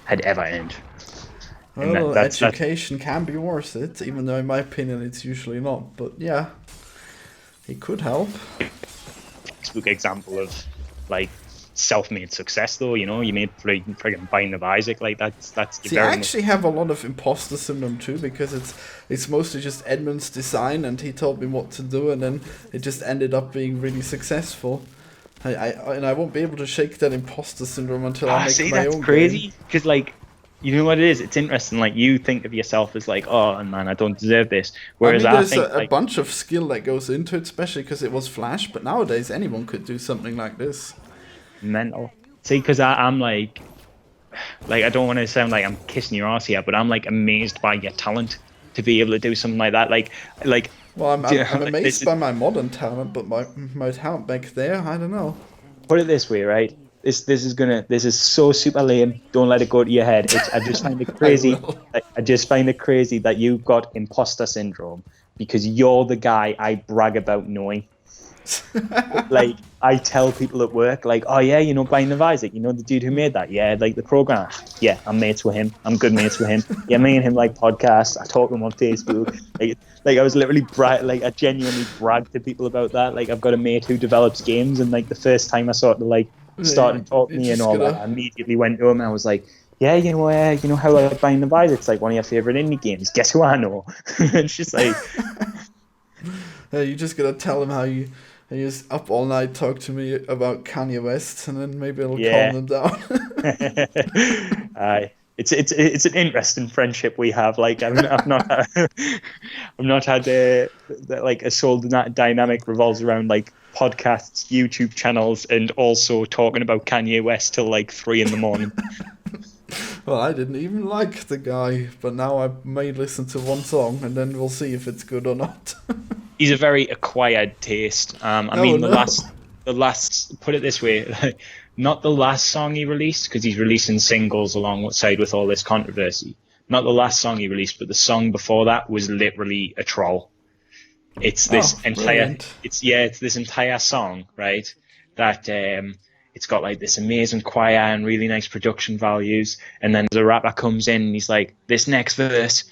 had ever earned. And Well, that's education can be worth it, even though in my opinion it's usually not. But yeah, it could help. a textbook example of like self-made success, though. You made friggin' Bind of Isaac, like that's See, I actually have a lot of imposter syndrome too, because it's mostly just Edmund's design, and he told me what to do, and then it just ended up being really successful. I won't be able to shake that imposter syndrome until I make my that's own crazy, game. because like you know what it is. It's interesting. Like you think of yourself as like, oh man, I don't deserve this. I Whereas mean, I there's think a bunch of skill that goes into it, especially because it was Flash. But nowadays, anyone could do something like this. mental. See, because I'm like I don't want to sound like I'm kissing your ass here, but I'm like amazed by your talent to be able to do something like that. Like Well, I'm amazed this by my modern talent, but my talent back there, I don't know. put it this way, right? This is so super lame. Don't let it go to your head. I just find it crazy. will. I just find it crazy that you've got imposter syndrome because you're the guy I brag about knowing. Like I tell people at work, like, oh yeah, Bind of Isaac, the dude who made that, yeah, like the programmer, yeah, I'm mates with him, I'm good mates with him, yeah, me and him like podcasts, I talk to him on Facebook, like I was literally I genuinely brag to people about that. Like I've got a mate who develops games, and like the first time I sort of like started talking to me and all that, I immediately went to him and I was like, yeah, how I Bind of Isaac's like one of your favorite indie games. Guess who I know? It's just like, You just gotta tell him how you just up all night talk to me about Kanye West, and then maybe it'll calm them down. It's an interesting friendship we have. Like I've not had like a soul dynamic revolves around like podcasts, YouTube channels, and also talking about Kanye West till like 3 a.m. Well, I didn't even like the guy, but now I may listen to one song, and then we'll see if it's good or not. He's a very acquired taste. The last, put it this way, not the last song he released, because he's releasing singles alongside with all this controversy. Not the last song he released, but the song before that was literally a troll. It's this this entire song, right? That it's got like this amazing choir and really nice production values, and then the rapper comes in and he's like, this next verse,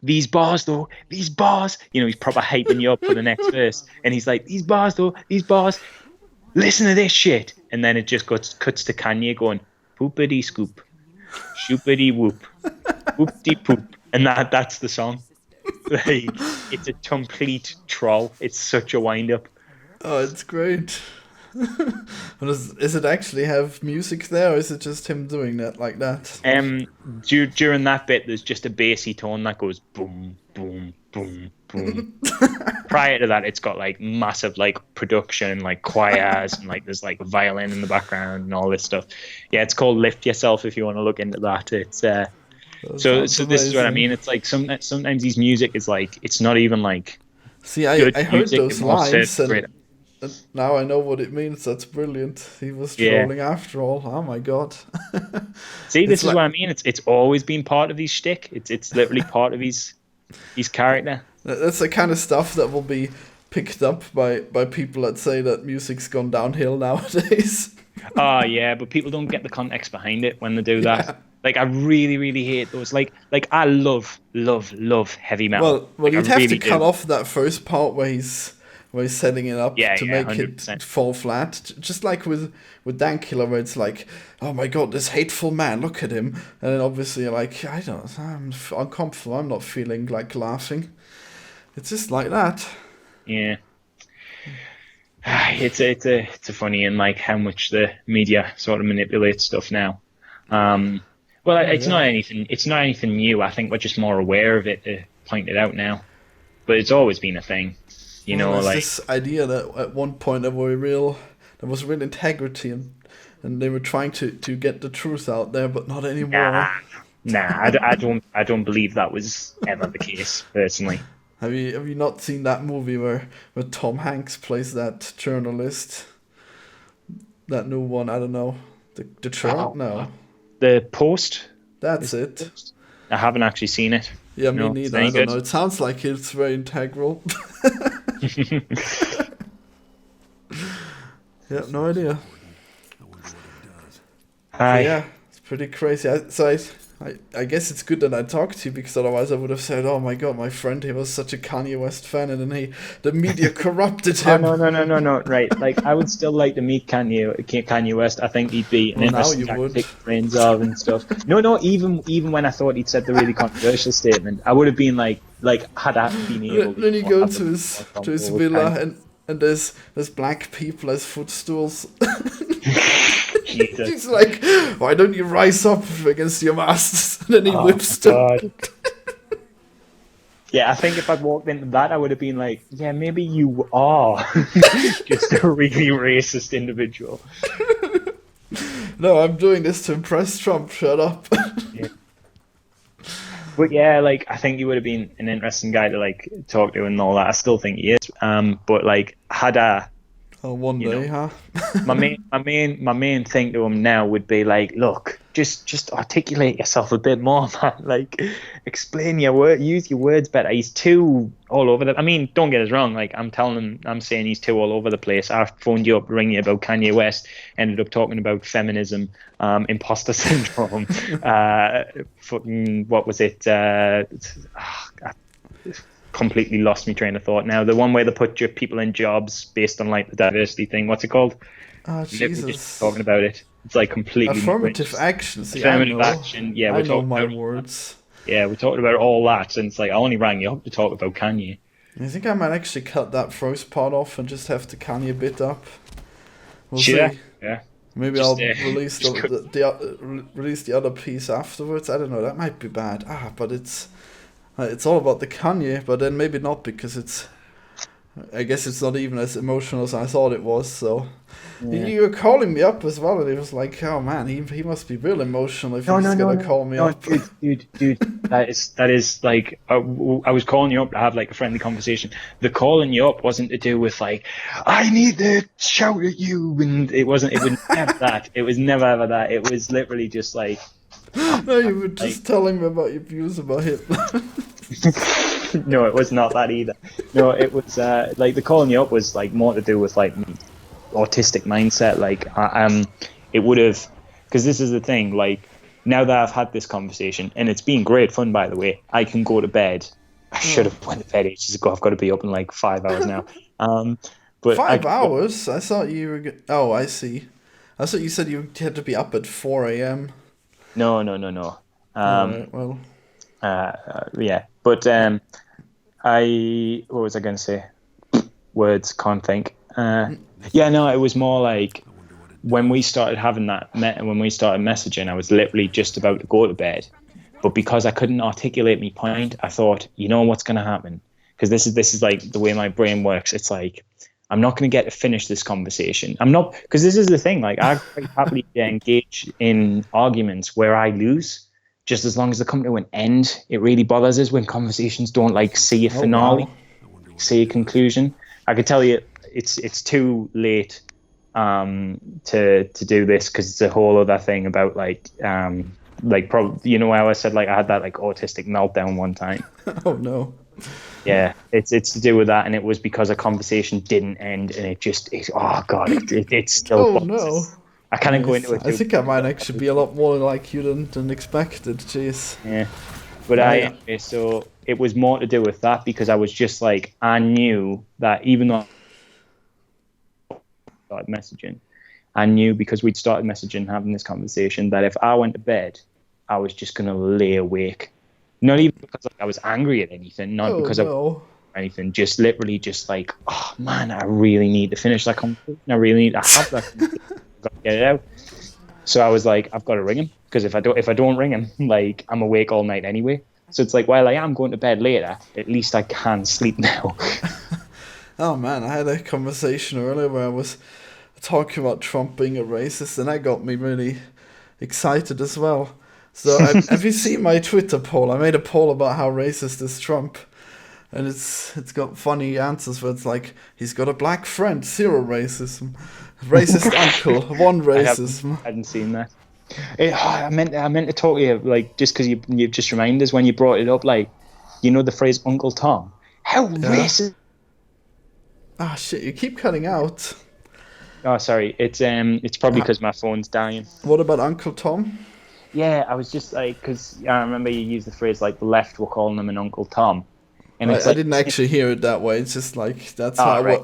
these bars though, these bars, he's proper hyping you up for the next verse, and he's like, these bars, listen to this shit, and then it just cuts to Kanye going, poopity scoop, shoopity whoop, whoopty poop, and that's the song. Like, it's a complete troll. It's such a wind up. Oh, it's great. Does it actually have music there, or is it just him doing that like that? During that bit, there's just a bassy tone that goes boom, boom, boom, boom. Prior to that, it's got like massive like production, like choirs, and like there's like a violin in the background and all this stuff. Yeah, it's called Lift Yourself if you want to look into that. It's So sounds this is what I amazing. mean. It's like sometimes these music is like it's not even like See, good I heard music. those It more serves lines, great. and now I know what it means. That's brilliant. He was Yeah. trolling after all. Oh my god. See, It's this is like what I mean. It's always been part of his shtick. It's literally part of his character. that's the kind of stuff that will be picked up by people that say that music's gone downhill nowadays. Oh yeah, but people don't get the context behind it when they do that. Yeah. Like I really, really hate those. Like I love heavy metal. Well, Like I you'd have to really cut do. off that first part where he's setting it up Yeah, to yeah, make 100%. it fall flat. Just like with Dankula, where it's like, oh my god, this hateful man, look at him, and then obviously you're like, I'm uncomfortable. I'm not feeling like laughing. It's just like that. Yeah. It's a funny and like how much the media sort of manipulates stuff now. Well, Oh it's yeah. not anything new. I think we're just more aware of it to point it out now. But it's always been a thing, Well, there's like this idea that at one point there was real integrity and they were trying to get the truth out there, but not anymore. nah, I don't believe that was ever the case personally. Have you not seen that movie where Tom Hanks plays that journalist? That new one, I don't know. The Churn? No. The Post. That's it. I haven't actually seen it. Yeah, me No, it's neither. any I don't good? know. It sounds like it's very integral. Yeah, no idea. So Aye. yeah, it's pretty crazy. I guess it's good that I talked to you because otherwise I would have said, "Oh my god, my friend, he was such a Kanye West fan, and then the media corrupted Oh, him." no. Right. Like, I would still like to meet Kanye West. I think he'd be an Well, now interesting you guy to would. pick brains of and stuff. No. Even when I thought he'd said the really controversial statement, I would have been like, had I been able. Then you to go have to a his more to his comfortable villa time. and there's black people as footstools. Jesus. He's like, "Why don't you rise up against your masters?" And then he Oh, whips them. God. Yeah, I think if I'd walked into that, I would have been like, yeah, maybe you are just a really racist individual. No, I'm doing this to impress Trump. Shut up. Yeah. But yeah, like I think he would have been an interesting guy to like talk to and all that. I still think he is. But like had I Oh, one You day, know. huh? my main thing to him now would be like, look, just articulate yourself a bit more, man. Like explain your word, use your words better. He's too all over the. I mean, don't get us wrong. Like I'm saying he's too all over the place. I phoned you up, ringing you about Kanye West, ended up talking about feminism, imposter syndrome, fucking what was it? I completely lost me train of thought now. The one where they put your people in jobs based on like the diversity thing. What's it called? Oh, Literally Jesus. just talking about it. It's like completely Affirmative just- action. See, Affirmative I know. action. Yeah, I we're know talking my about words. yeah, we're talking about all that, and it's like I only rang you up to talk about Kanye. I think I might actually cut that first part off and just have the Kanye bit up. We'll Yeah, see. yeah. Maybe Just, I'll release just release the other piece afterwards. I don't know. That might be bad. But it's all about the Kanye. But then maybe not because I guess it's not even as emotional as I thought it was. So Yeah. you were calling me up as well, and it was like, oh man, he must be real emotional if he's gonna call me up. dude. That is like I was calling you up to have like a friendly conversation. The calling you up wasn't to do with like I need to shout at you, and it was never that. It was never ever that. It was literally just like No, you were just telling me about your views about Hitler. no, it was not that either. No, it was like the calling you up was like more to do with like autistic mindset. Like it would have because this is the thing. Like now that I've had this conversation and it's been great fun, by the way, I can go to bed. I should have went to bed ages ago. I've got to be up in like 5 hours now. But 5 hours? I thought you were. Oh, I see. I thought you said you had to be up at 4 a.m. No. Alright, well. Yeah, but what was I going to say? Words, can't think. Yeah, no, it was more like when we started having when we started messaging, I was literally just about to go to bed, but because I couldn't articulate my point, I thought, you know what's going to happen? Because this is like the way my brain works. It's like I'm not going to get to finish this conversation. I'm not, because this is the thing. Like I quite happily engage in arguments where I lose. just as long as they come to an end. It really bothers us when conversations don't like see a finale, see a conclusion. I could tell you it's too late to do this, because it's a whole other thing about like probably, you know how I said like I had that like autistic meltdown one time. Oh no. Yeah, it's to do with that, and it was because a conversation didn't end, and it's still. Oh no. I can't go into it. I think I might actually be a lot more like you than expected. Jeez. Yeah, but so it was more to do with that, because I was just like, I knew that even though I started messaging, I knew because we'd started messaging, having this conversation, that if I went to bed, I was just gonna lay awake. Not even because like, I was angry at anything, not because of anything, just literally just like, oh man, I really need to finish that conversation. I really need to have that conversation. I've got to get it out. So I was like, I've got to ring him, because if I don't ring him, like I'm awake all night anyway. So it's like, while I am going to bed later, at least I can sleep now. Oh man, I had a conversation earlier where I was talking about Trump being a racist, and that got me really excited as well. So have you seen my Twitter poll? I made a poll about how racist is Trump, and it's got funny answers where it's like, he's got a black friend, 0 racism, racist uncle, 1 racism. I hadn't seen that. I meant to talk to you, like, just because you just reminded us when you brought it up, like, you know the phrase Uncle Tom. How racist? Ah shit! You keep cutting out. Oh, sorry. It's probably because my phone's dying. What about Uncle Tom? Yeah, I was just like, because I remember you used the phrase like the left were calling him an Uncle Tom, and I didn't actually hear it that way. It's just like that's how. Right.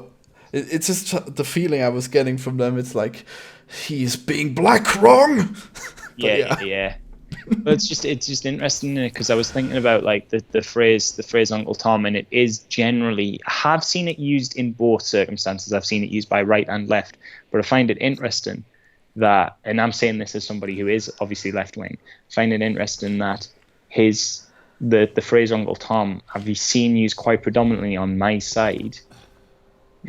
It's just the feeling I was getting from them. It's like he's being black wrong. Yeah. But it's just interesting, because I was thinking about like the phrase Uncle Tom, and it is generally, I have seen it used in both circumstances. I've seen it used by right and left, but I find it interesting that, and I'm saying this as somebody who is obviously left wing, I find it interesting that the phrase Uncle Tom I've seen used quite predominantly on my side.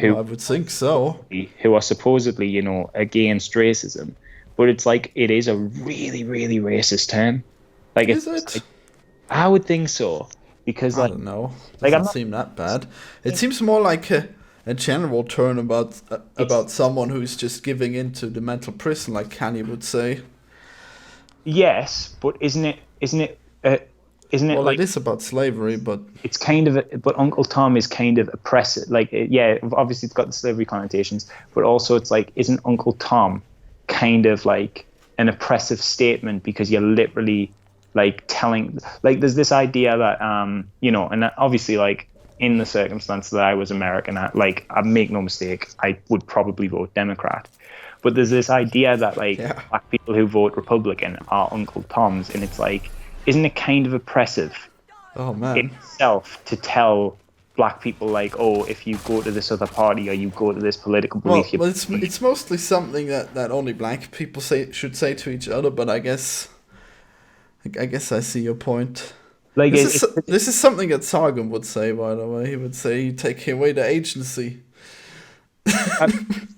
I would think so. Who are supposedly, against racism. But it's like, it is a really, really racist term. Like, is it? Like, I would think so, because I don't know. It doesn't seem that bad. It seems more like a general term about someone who's just giving into the mental prison, like Kanye would say. Yes, but isn't it? Well, like, it is about slavery, but it's kind of. But Uncle Tom is kind of oppressive. Like, yeah, obviously it's got the slavery connotations, but also it's like, isn't Uncle Tom kind of like an oppressive statement, because you're literally like telling, like, there's this idea that and obviously, like, in the circumstance that I was American, I make no mistake, I would probably vote Democrat. But there's this idea that black people who vote Republican are Uncle Toms, and it's like, isn't it kind of oppressive in itself to tell black people, like, oh, if you go to this other party or you go to this political belief, well, it's mostly something that only black people should say to each other. But I guess I see your point. Like, this is something that Sargon would say, by the way. He would say, "You take away the agency."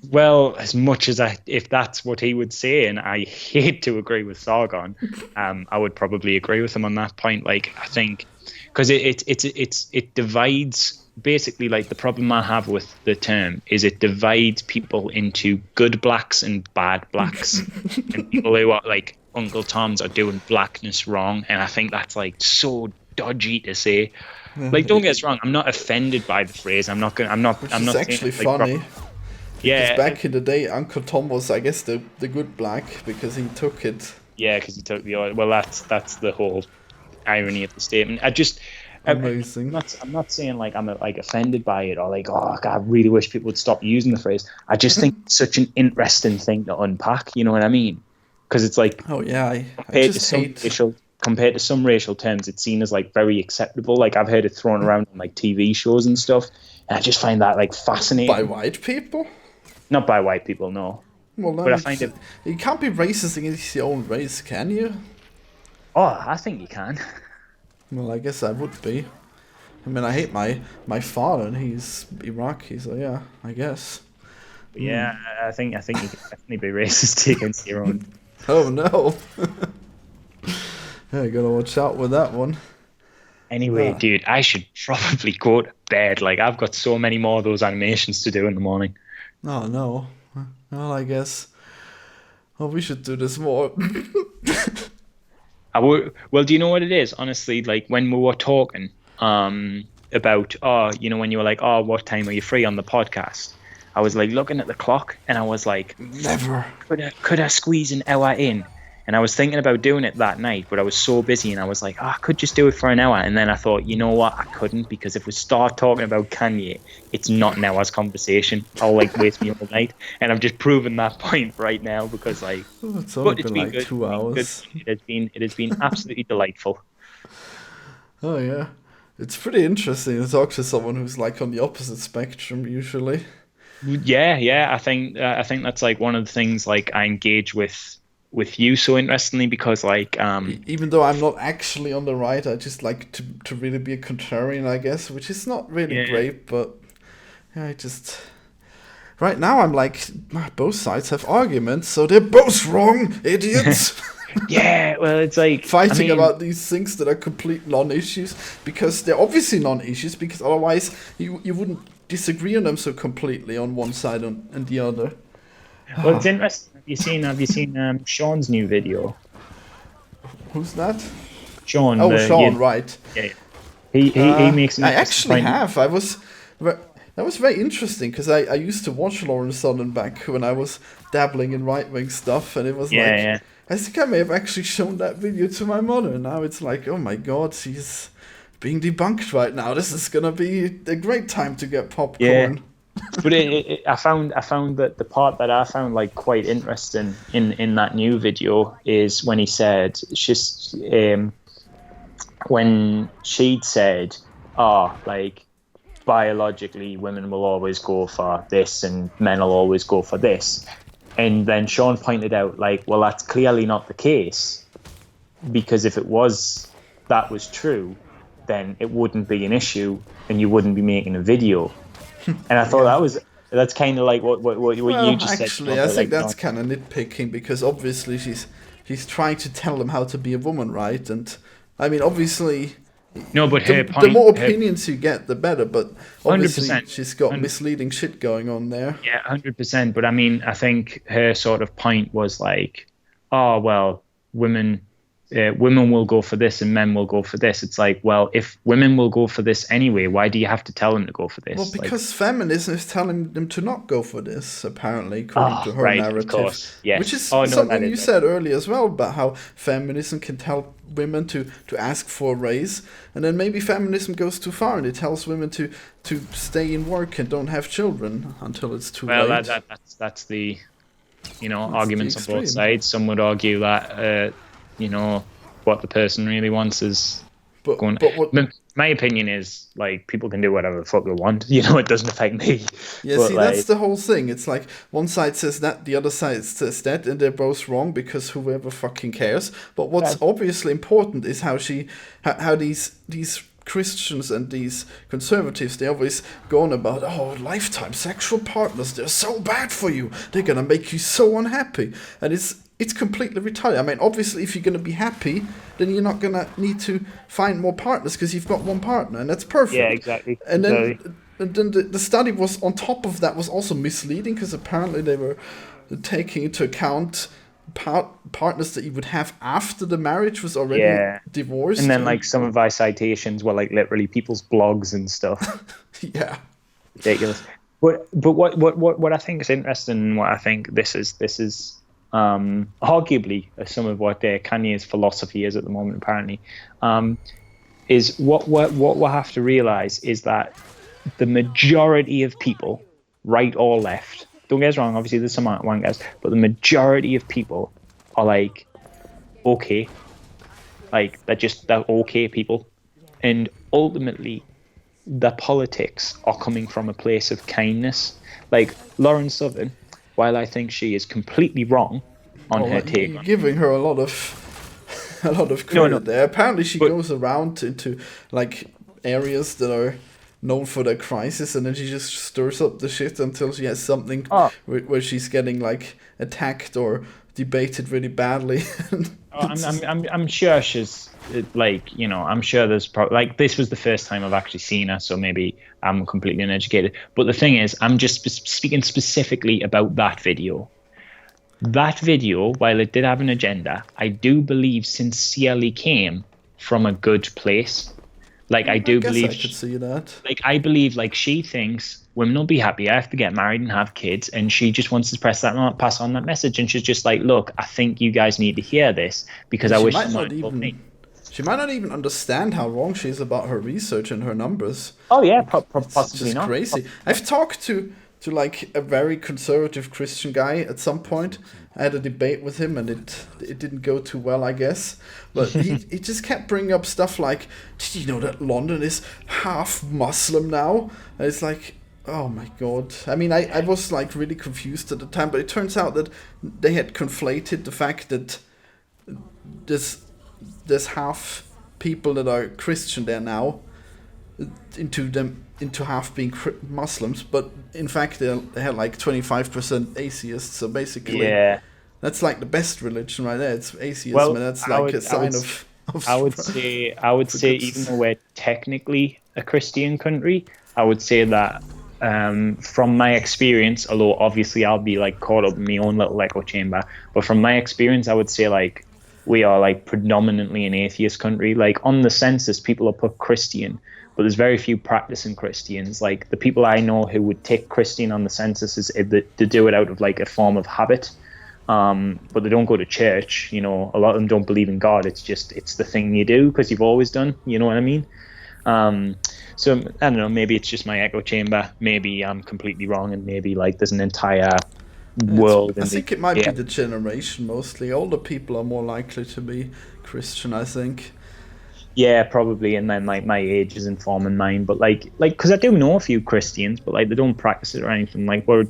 Well, as much as if that's what he would say, and I hate to agree with Sargon, I would probably agree with him on that point. Like, I think, because it divides, basically, like, the problem I have with the term is it divides people into good blacks and bad blacks, and people who are like Uncle Toms are doing blackness wrong, and I think that's like so dodgy to say. Like, don't get us wrong, I'm not offended by the phrase. I'm not. It's actually funny. Yeah. Back in the day, Uncle Tom was, I guess, the good black, because he took it. Yeah, because he took the oil. Well, that's the whole irony of the statement. Amazing. I'm not saying like I'm like offended by it, or like, oh God, I really wish people would stop using the phrase. I just think it's such an interesting thing to unpack. You know what I mean? Because it's like, oh yeah, compared to some racial terms, it's seen as like very acceptable. Like, I've heard it thrown around on like TV shows and stuff, and I just find that like fascinating. By white people? Not by white people, no. Well, no, but I find it. You can't be racist against your own race, can you? Oh, I think you can. Well, I guess I would be. I mean, I hate my father, and he's Iraqi, so yeah, I guess. But yeah, I think you can definitely be racist against your own. Oh no. Yeah, you gotta watch out with that one. Anyway, Ah. dude, I should probably go to bed. Like, I've got so many more of those animations to do in the morning. Oh no. Well, I guess. Oh, we should do this more. Well, do you know what it is? Honestly, like when we were talking about, when you were like, oh, what time are you free on the podcast? I was like looking at the clock and I was like, Never. could I squeeze an hour in? And I was thinking about doing it that night, but I was so busy and I was like, I could just do it for an hour. And then I thought, you know what? I couldn't, because if we start talking about Kanye, it's not an hour's conversation. I'll like waste me all night. And I've just proven that point right now, because like, Oh, it's only but it's been been like good. 2 hours. It has been absolutely delightful. Oh yeah. It's pretty interesting to talk to someone who's like on the opposite spectrum usually. Yeah. I think that's like one of the things like I engage with you so interestingly, because like Even though I'm not actually on the right, I just like to really be a contrarian, I guess, which is not really yeah. great, but yeah, I just right now I'm like both sides have arguments, so they're both wrong, idiots. Yeah, well, it's like Fighting about these things that are complete non-issues, because they're obviously non-issues, because otherwise you wouldn't disagree on them so completely on one side and the other. Well, it's interesting. Have you seen Sean's new video? Who's that? Sean. Oh, Sean, right. Yeah. He makes. I actually have. That was very interesting, because I used to watch Lawrence Southern back when I was dabbling in right-wing stuff, and it was Yeah. I think I may have actually shown that video to my mother, and now it's like, oh my god, she's being debunked right now. This is gonna be a great time to get popcorn. But I found that the part that I found like quite interesting in that new video is when he said when she'd said, like biologically women will always go for this and men will always go for this. And then Sean pointed out, like, well, that's clearly not the case, because if it was, that was true, then it wouldn't be an issue and you wouldn't be making a video. And I thought that's kind of like what you just said. Actually, I think that's kind of nitpicking, because obviously she's trying to tell them how to be a woman, right? And I mean, obviously, no, but the more opinions you get, the better. But obviously, 100%. she's got misleading shit going on there. Yeah, 100%. But I mean, I think her sort of point was like, oh well, women will go for this and men will go for this. It's like, well, if women will go for this anyway, why do you have to tell them to go for this? Well, because feminism is telling them to not go for this, apparently, according to her narrative. Of course. Yes. Which is something you said earlier as well, about how feminism can tell women to ask for a raise, and then maybe feminism goes too far and it tells women to stay in work and don't have children until it's too late. Well, that's the arguments on both sides. Some would argue that what the person really wants is going. But my opinion is, like, people can do whatever the fuck they want. It doesn't affect me. Yeah, but, see, that's the whole thing. It's like one side says that, the other side says that, and they're both wrong, because whoever fucking cares. But what's obviously important is how these Christians and these conservatives, they always go on about, lifetime sexual partners, they're so bad for you, they're gonna make you so unhappy. And it's completely retarded. I mean, obviously, if you're gonna be happy, then you're not gonna need to find more partners, because you've got one partner, and that's perfect. Yeah, exactly. And then the study was, on top of that, was also misleading, because apparently they were taking into account partners that you would have after the marriage was already divorced. And then like some of our citations were like literally people's blogs and stuff. Yeah, ridiculous. But what I think is interesting, and what I think this is arguably some of what Kanye's philosophy is at the moment, apparently, is what we have to realize is that the majority of people, right or left, don't get us wrong, obviously there's some wankers, but the majority of people are like, okay, like they're okay people, and ultimately the politics are coming from a place of kindness. Like Lauren Southern, while I think she is completely wrong on her take, you're giving her a lot of credit there. Apparently she goes around into like areas that are known for their crisis, and then she just stirs up the shit until she has something where she's getting like attacked or debated really badly. Oh, I'm sure she's like, I'm sure there's probably like this was the first time I've actually seen her, so maybe I'm completely uneducated. But the thing is, I'm just speaking specifically about that video. That video, while it did have an agenda, I do believe sincerely came from a good place. Like I do guess believe, I could see that. like I believe, like she thinks women will be happy. I have to get married and have kids, and she just wants to pass on that message. And she's just like, look, I think you guys need to hear this because I She wish might someone not had told me. even. She might not even understand how wrong she is about her research and her numbers. Oh yeah, It's possibly just not. crazy. I've talked to like a very conservative Christian guy at some point. I had a debate with him, and it didn't go too well, I guess. But he just kept bringing up stuff like, "Did you know that London is half Muslim now?" And it's like, oh my god. I mean, I was like really confused at the time, but it turns out that they had conflated the fact that there's half people that are Christian there now into half being Muslims, but in fact they had like 25% atheists. So basically, Yeah. that's like the best religion right there. It's atheism, Well, and that's like a sign of. I would say even though we're technically a Christian country, I would say that from my experience, although obviously I'll be like caught up in my own little echo chamber, but from my experience, I would say like we are like predominantly an atheist country. Like on the census, people are put Christian, but there's very few practicing Christians. Like the people I know who would take Christian on the census is to do it out of like a form of habit. But they don't go to church. A lot of them don't believe in God. It's the thing you do because you've always done. You know what I mean? So I don't know. Maybe it's just my echo chamber. Maybe I'm completely wrong, and maybe like there's an entire world. I think it might be the generation mostly. Older people are more likely to be Christian, I think. Yeah, probably, and then like my age is informing mine. But like because I do know a few Christians, but like they don't practice it or anything. Like I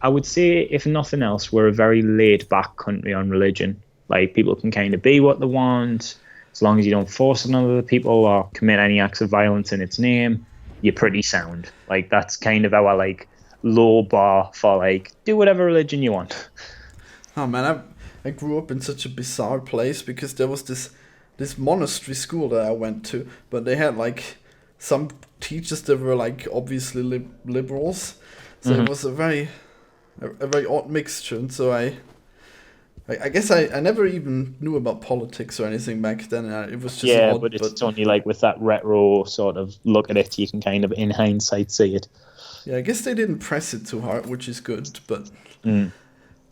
would say, if nothing else, we're a very laid back country on religion. Like people can kind of be what they want, as long as you don't force it on other people or commit any acts of violence in its name, you're pretty sound. Like that's kind of our like low bar for like do whatever religion you want. Oh man, I grew up in such a bizarre place because there was this monastery school that I went to, but they had like some teachers that were like obviously liberals. So it was a very odd mixture, and so I guess I never even knew about politics or anything back then. It was just odd, but it's only like with that retro sort of look at it, you can kind of in hindsight see it. Yeah, I guess they didn't press it too hard, which is good. But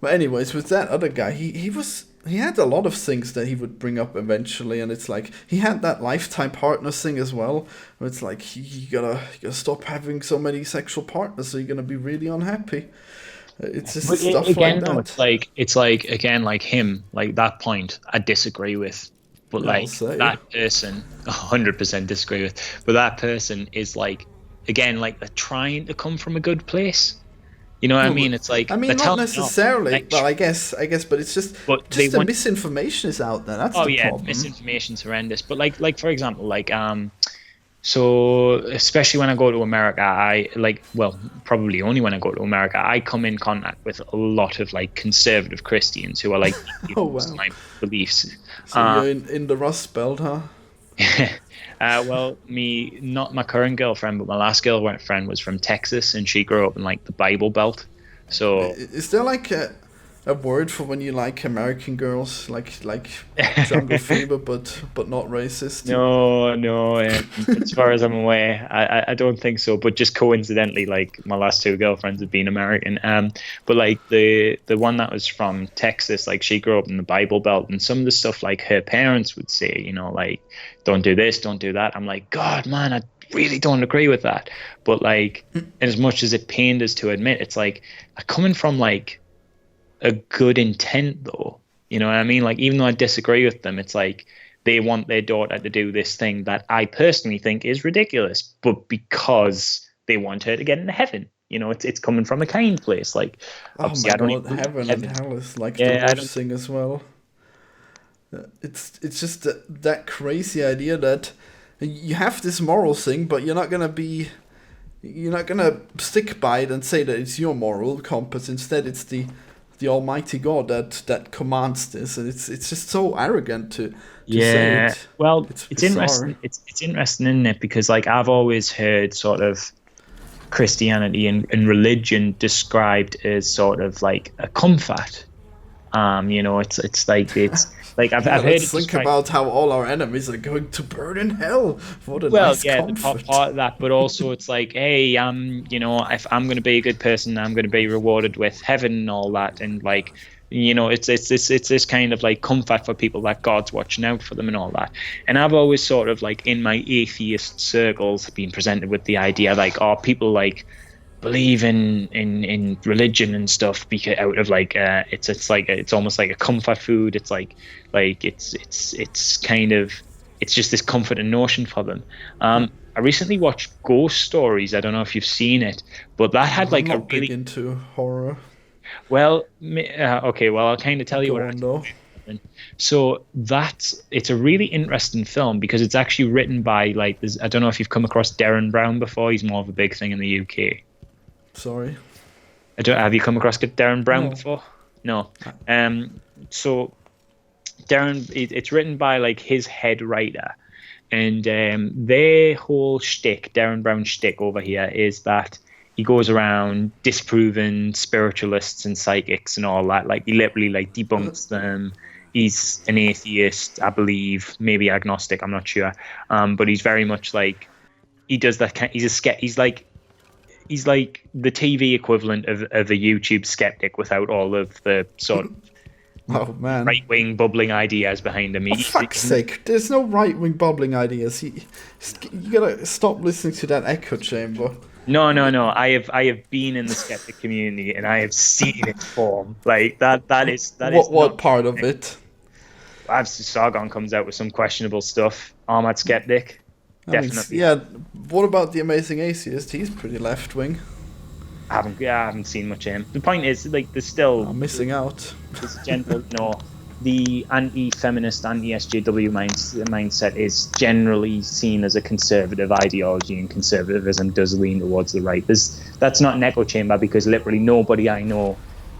anyways, with that other guy, he had a lot of things that he would bring up eventually, and it's like he had that lifetime partner thing as well, where it's like you gotta stop having so many sexual partners, so you're gonna be really unhappy. It's just stuff again, like that. No, it's like again like him, like that point I disagree with, but like that person 100% disagree with, but that person is like again like they're trying to come from a good place. You know what I mean? It's like not necessarily, but I guess, but it's just the misinformation is out there. That's the problem. Misinformation's horrendous. But like for example, like so especially when I go to America, probably only when I go to America, I come in contact with a lot of like conservative Christians who are like my beliefs. So you're in the Rust Belt, huh? Well, not my current girlfriend, but my last girlfriend was from Texas, and she grew up in like the Bible Belt. So, is there like a word for when you like American girls, like jungle fever, but not racist? No. As far as I'm aware, I don't think so. But just coincidentally, like my last two girlfriends have been American. But like the one that was from Texas, like she grew up in the Bible Belt, and some of the stuff like her parents would say, like don't do this, don't do that. I'm like, God, man, I really don't agree with that. But like, as much as it pained us to admit, it's like coming from like a good intent though, you know what I mean? Like even though I disagree with them, it's like they want their daughter to do this thing that I personally think is ridiculous, but because they want her to get into heaven, it's coming from a kind place. Like obviously I don't even heaven and hell is like the worst thing as well. It's just that crazy idea that you have this moral thing, but you're not gonna stick by it and say that it's your moral compass. Instead, it's the the Almighty God that commands this, and it's just so arrogant to say it. Well, It's it's bizarre. interesting. It's interesting, isn't it? Because like I've always heard sort of Christianity and religion described as sort of like a comfort. It's like I've heard Let's it think described. about how all our enemies are going to burn in hell. What a Well, nice yeah, comfort. part of that, but also it's like, hey, if I'm going to be a good person, I'm going to be rewarded with heaven and all that, and like, it's this kind of like comfort for people that God's watching out for them and all that. And I've always sort of like in my atheist circles been presented with the idea like, oh, people like believe in religion and stuff because out of like it's almost like a comfort food. It's like it's kind of it's just this comforting notion for them. I recently watched Ghost Stories. I don't know if you've seen it, but that had like I'm not big into horror. well, okay. Well, I'll kind of tell you what. So it's a really interesting film because it's actually written by like I don't know if you've come across Darren Brown before. He's more of a big thing in the UK. Sorry. Have you come across Darren Brown before? No. So Darren, it's written by like his head writer, and their whole shtick, Darren Brown's shtick over here, is that he goes around disproving spiritualists and psychics and all that. Like he literally like debunks them. He's an atheist, I believe, maybe agnostic. I'm not sure. But he's very much like he does that. He's like the TV equivalent of a YouTube skeptic without all of the sort of right-wing bubbling ideas behind him. For fuck's sake, there's no right-wing bubbling ideas. You gotta stop listening to that echo chamber. No. I have been in the skeptic community and I have seen it form. Like that is what part of it? Sargon comes out with some questionable stuff. Armored skeptic. Definitely. What about the Amazing Atheist? He's pretty left-wing. I haven't seen much of him. The point is, like, there's still... I'm missing out. The anti-feminist, anti-SJW mindset is generally seen as a conservative ideology, and conservatism does lean towards the right. That's not an echo chamber because literally nobody I know...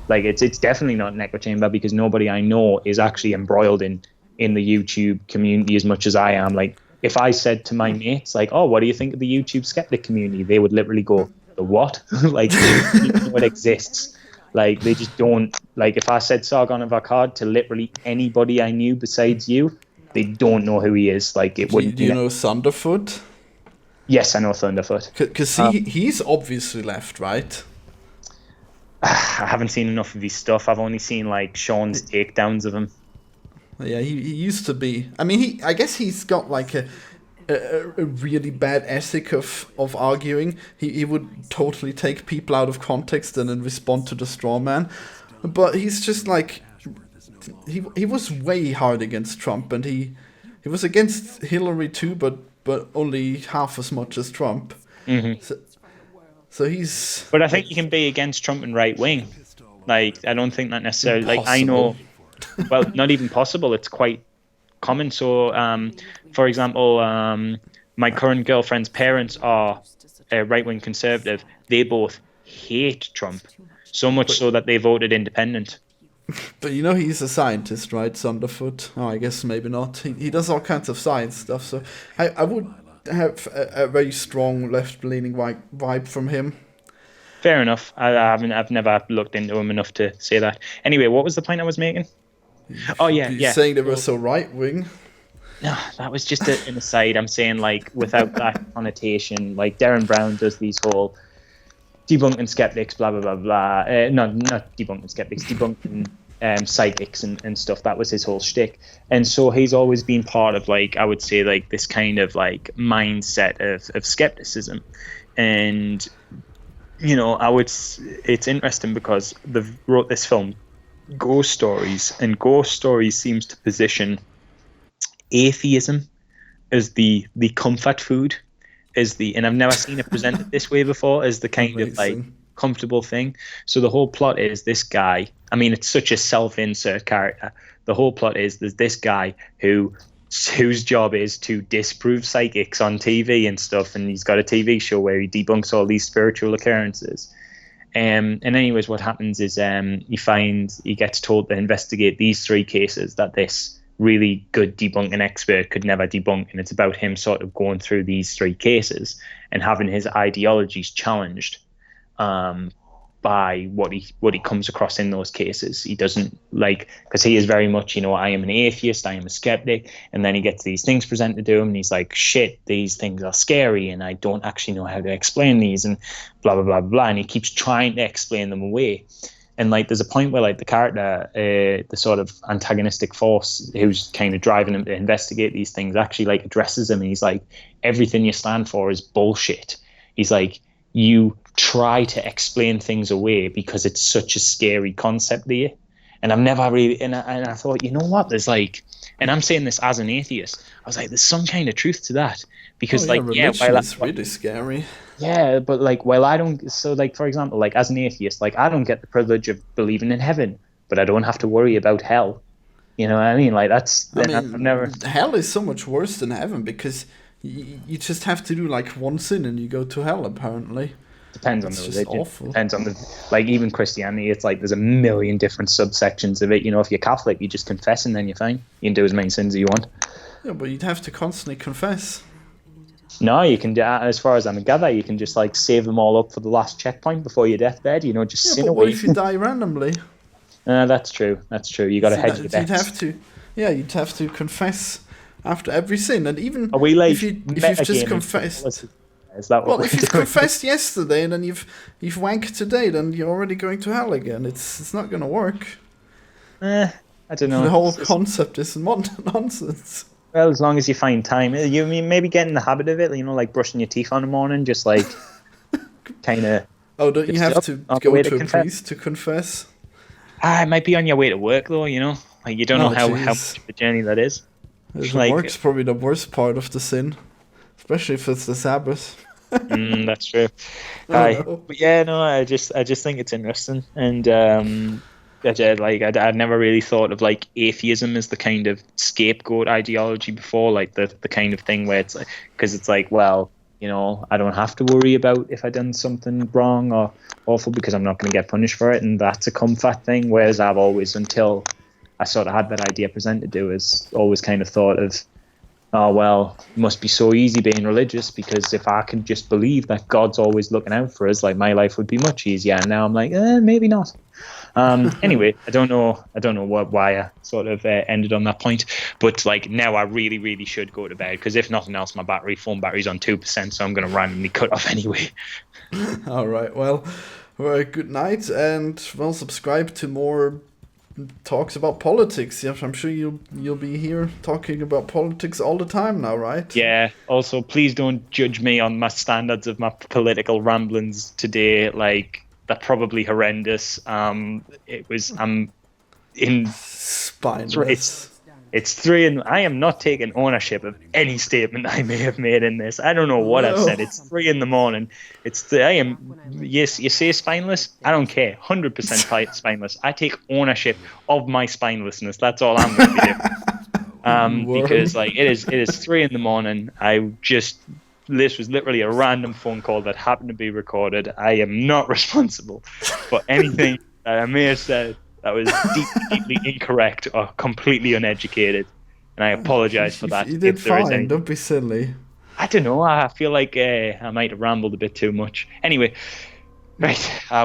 Like, it's definitely not an echo chamber because nobody I know is actually embroiled in the YouTube community as much as I am. Like, if I said to my mates, like, oh, what do you think of the YouTube skeptic community? They would literally go, the what? Like, they don't even know it exists. Like, they just don't. Like, if I said Sargon of Akkad to literally anybody I knew besides you, they don't know who he is. Like, it wouldn't. Do you know Thunderfoot? Yes, I know Thunderfoot. Because he's obviously left, right? I haven't seen enough of his stuff. I've only seen, like, Sean's takedowns of him. Yeah, he used to be. I mean, I guess he's got like a really bad ethic of arguing. He would totally take people out of context and then respond to the straw man. But he's just like he was way hard against Trump, and he was against Hillary too, but only half as much as Trump. Mm-hmm. So he's. But I think you can be against Trump and right wing. Like, I don't think that necessarily. Impossible. Like, I know. Well, not even possible. It's quite common. So, for example, my current girlfriend's parents are right-wing conservative. They both hate Trump, so much so that they voted independent. But you know he's a scientist, right, Thunderfoot? Oh, I guess maybe not. He does all kinds of science stuff, so I would have a very strong left-leaning vibe from him. Fair enough. I've never looked into him enough to say that. Anyway, what was the point I was making? Oh yeah. You're saying they were so right wing. No, that was just an aside. I'm saying, like, without that connotation, like Darren Brown does these whole debunking skeptics, blah blah blah blah. No, not debunking skeptics, debunking psychics and stuff. That was his whole shtick. And so he's always been part of, like, I would say, like, this kind of like mindset of skepticism. And it's interesting because they've wrote this film, Ghost Stories, and Ghost Stories seems to position atheism as the comfort food, and I've never seen it presented this way before, as the kind of like comfortable thing. So the whole plot is this guy, I mean, it's such a self-insert character. The whole plot is there's this guy whose job is to disprove psychics on TV and stuff, and he's got a TV show where he debunks all these spiritual occurrences. And anyways, what happens is he gets told to investigate these 3 cases that this really good debunking expert could never debunk, and it's about him sort of going through these 3 cases and having his ideologies challenged by what he comes across in those cases. He doesn't because he is very much, I am an atheist, I am a skeptic, and then he gets these things presented to him and he's like, shit, these things are scary and I don't actually know how to explain these, and blah blah blah blah, and he keeps trying to explain them away. And there's a point where the character, the sort of antagonistic force who's kind of driving him to investigate these things, actually addresses him, and he's like, everything you stand for is bullshit. He's like, you try to explain things away because it's such a scary concept to you. And I've never really, and I thought, you know what, there's and I'm saying this as an atheist, I was like, there's some kind of truth to that, because religion is really scary. Yeah, but while I don't, so for example, as an atheist, I don't get the privilege of believing in heaven, but I don't have to worry about hell. You know what I mean? I've never. Hell is so much worse than heaven, because you just have to do one sin and you go to hell, apparently. Depends on the religion. Awful. Depends on the even Christianity. It's there's a million different subsections of it. If you're Catholic, you just confess and then you're fine. You can do as many sins as you want. Yeah, but you'd have to constantly confess. No, you can do, as far as I'm gather, you can just save them all up for the last checkpoint before your deathbed. Just sin but away. What if you die randomly? That's true. You got to hedge your bets. You'd have to confess after every sin, and even are we if you've just confessed. Is that what if you've confessed yesterday and then you've wanked today, then you're already going to hell again. It's not going to work. I don't know. The whole concept is nonsense. Well, as long as you find time, you maybe get in the habit of it. Brushing your teeth on the morning, just kind of. Oh, don't you have to go to a priest to confess? It might be on your way to work, though. You don't know how much of a journey that is. Work's probably the worst part of the sin, especially if it's the Sabbath. That's true. But yeah, no, I just think it's interesting, and I'd never really thought of atheism as the kind of scapegoat ideology before, the kind of thing where it's because it's well, I don't have to worry about if I done something wrong or awful because I'm not going to get punished for it, and that's a comfort thing. Whereas I've always, until I sort of had that idea presented to us, always kind of thought of, oh, well, it must be so easy being religious, because if I can just believe that God's always looking out for us, my life would be much easier. And now I'm maybe not. Anyway, I don't know why I sort of ended on that point, but now I really, really should go to bed, because if nothing else, my phone battery's on 2%, so I'm going to randomly cut off anyway. All right, well, good night, and subscribe to more talks about politics. Yeah, I'm sure you'll be here talking about politics all the time now, right? Yeah. Also, please don't judge me on my standards of my political ramblings today. They're probably horrendous. I'm in spineless. It's 3, and I am not taking ownership of any statement I may have made in this. I don't know what I've said. It's 3 a.m. Yes, you say spineless? I don't care. 100% spineless. I take ownership of my spinelessness. That's all I'm going to do. Because it is 3 a.m. This was literally a random phone call that happened to be recorded. I am not responsible for anything that I may have said that was deeply incorrect or completely uneducated, and I apologize for that. You did fine. Don't be silly. I don't know. I feel like I might have rambled a bit too much. Anyway, right. I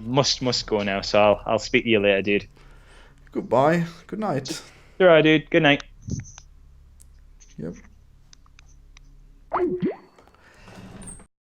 must go now. So I'll speak to you later, dude. Goodbye. Good night. Alright, dude. Good night. Yep.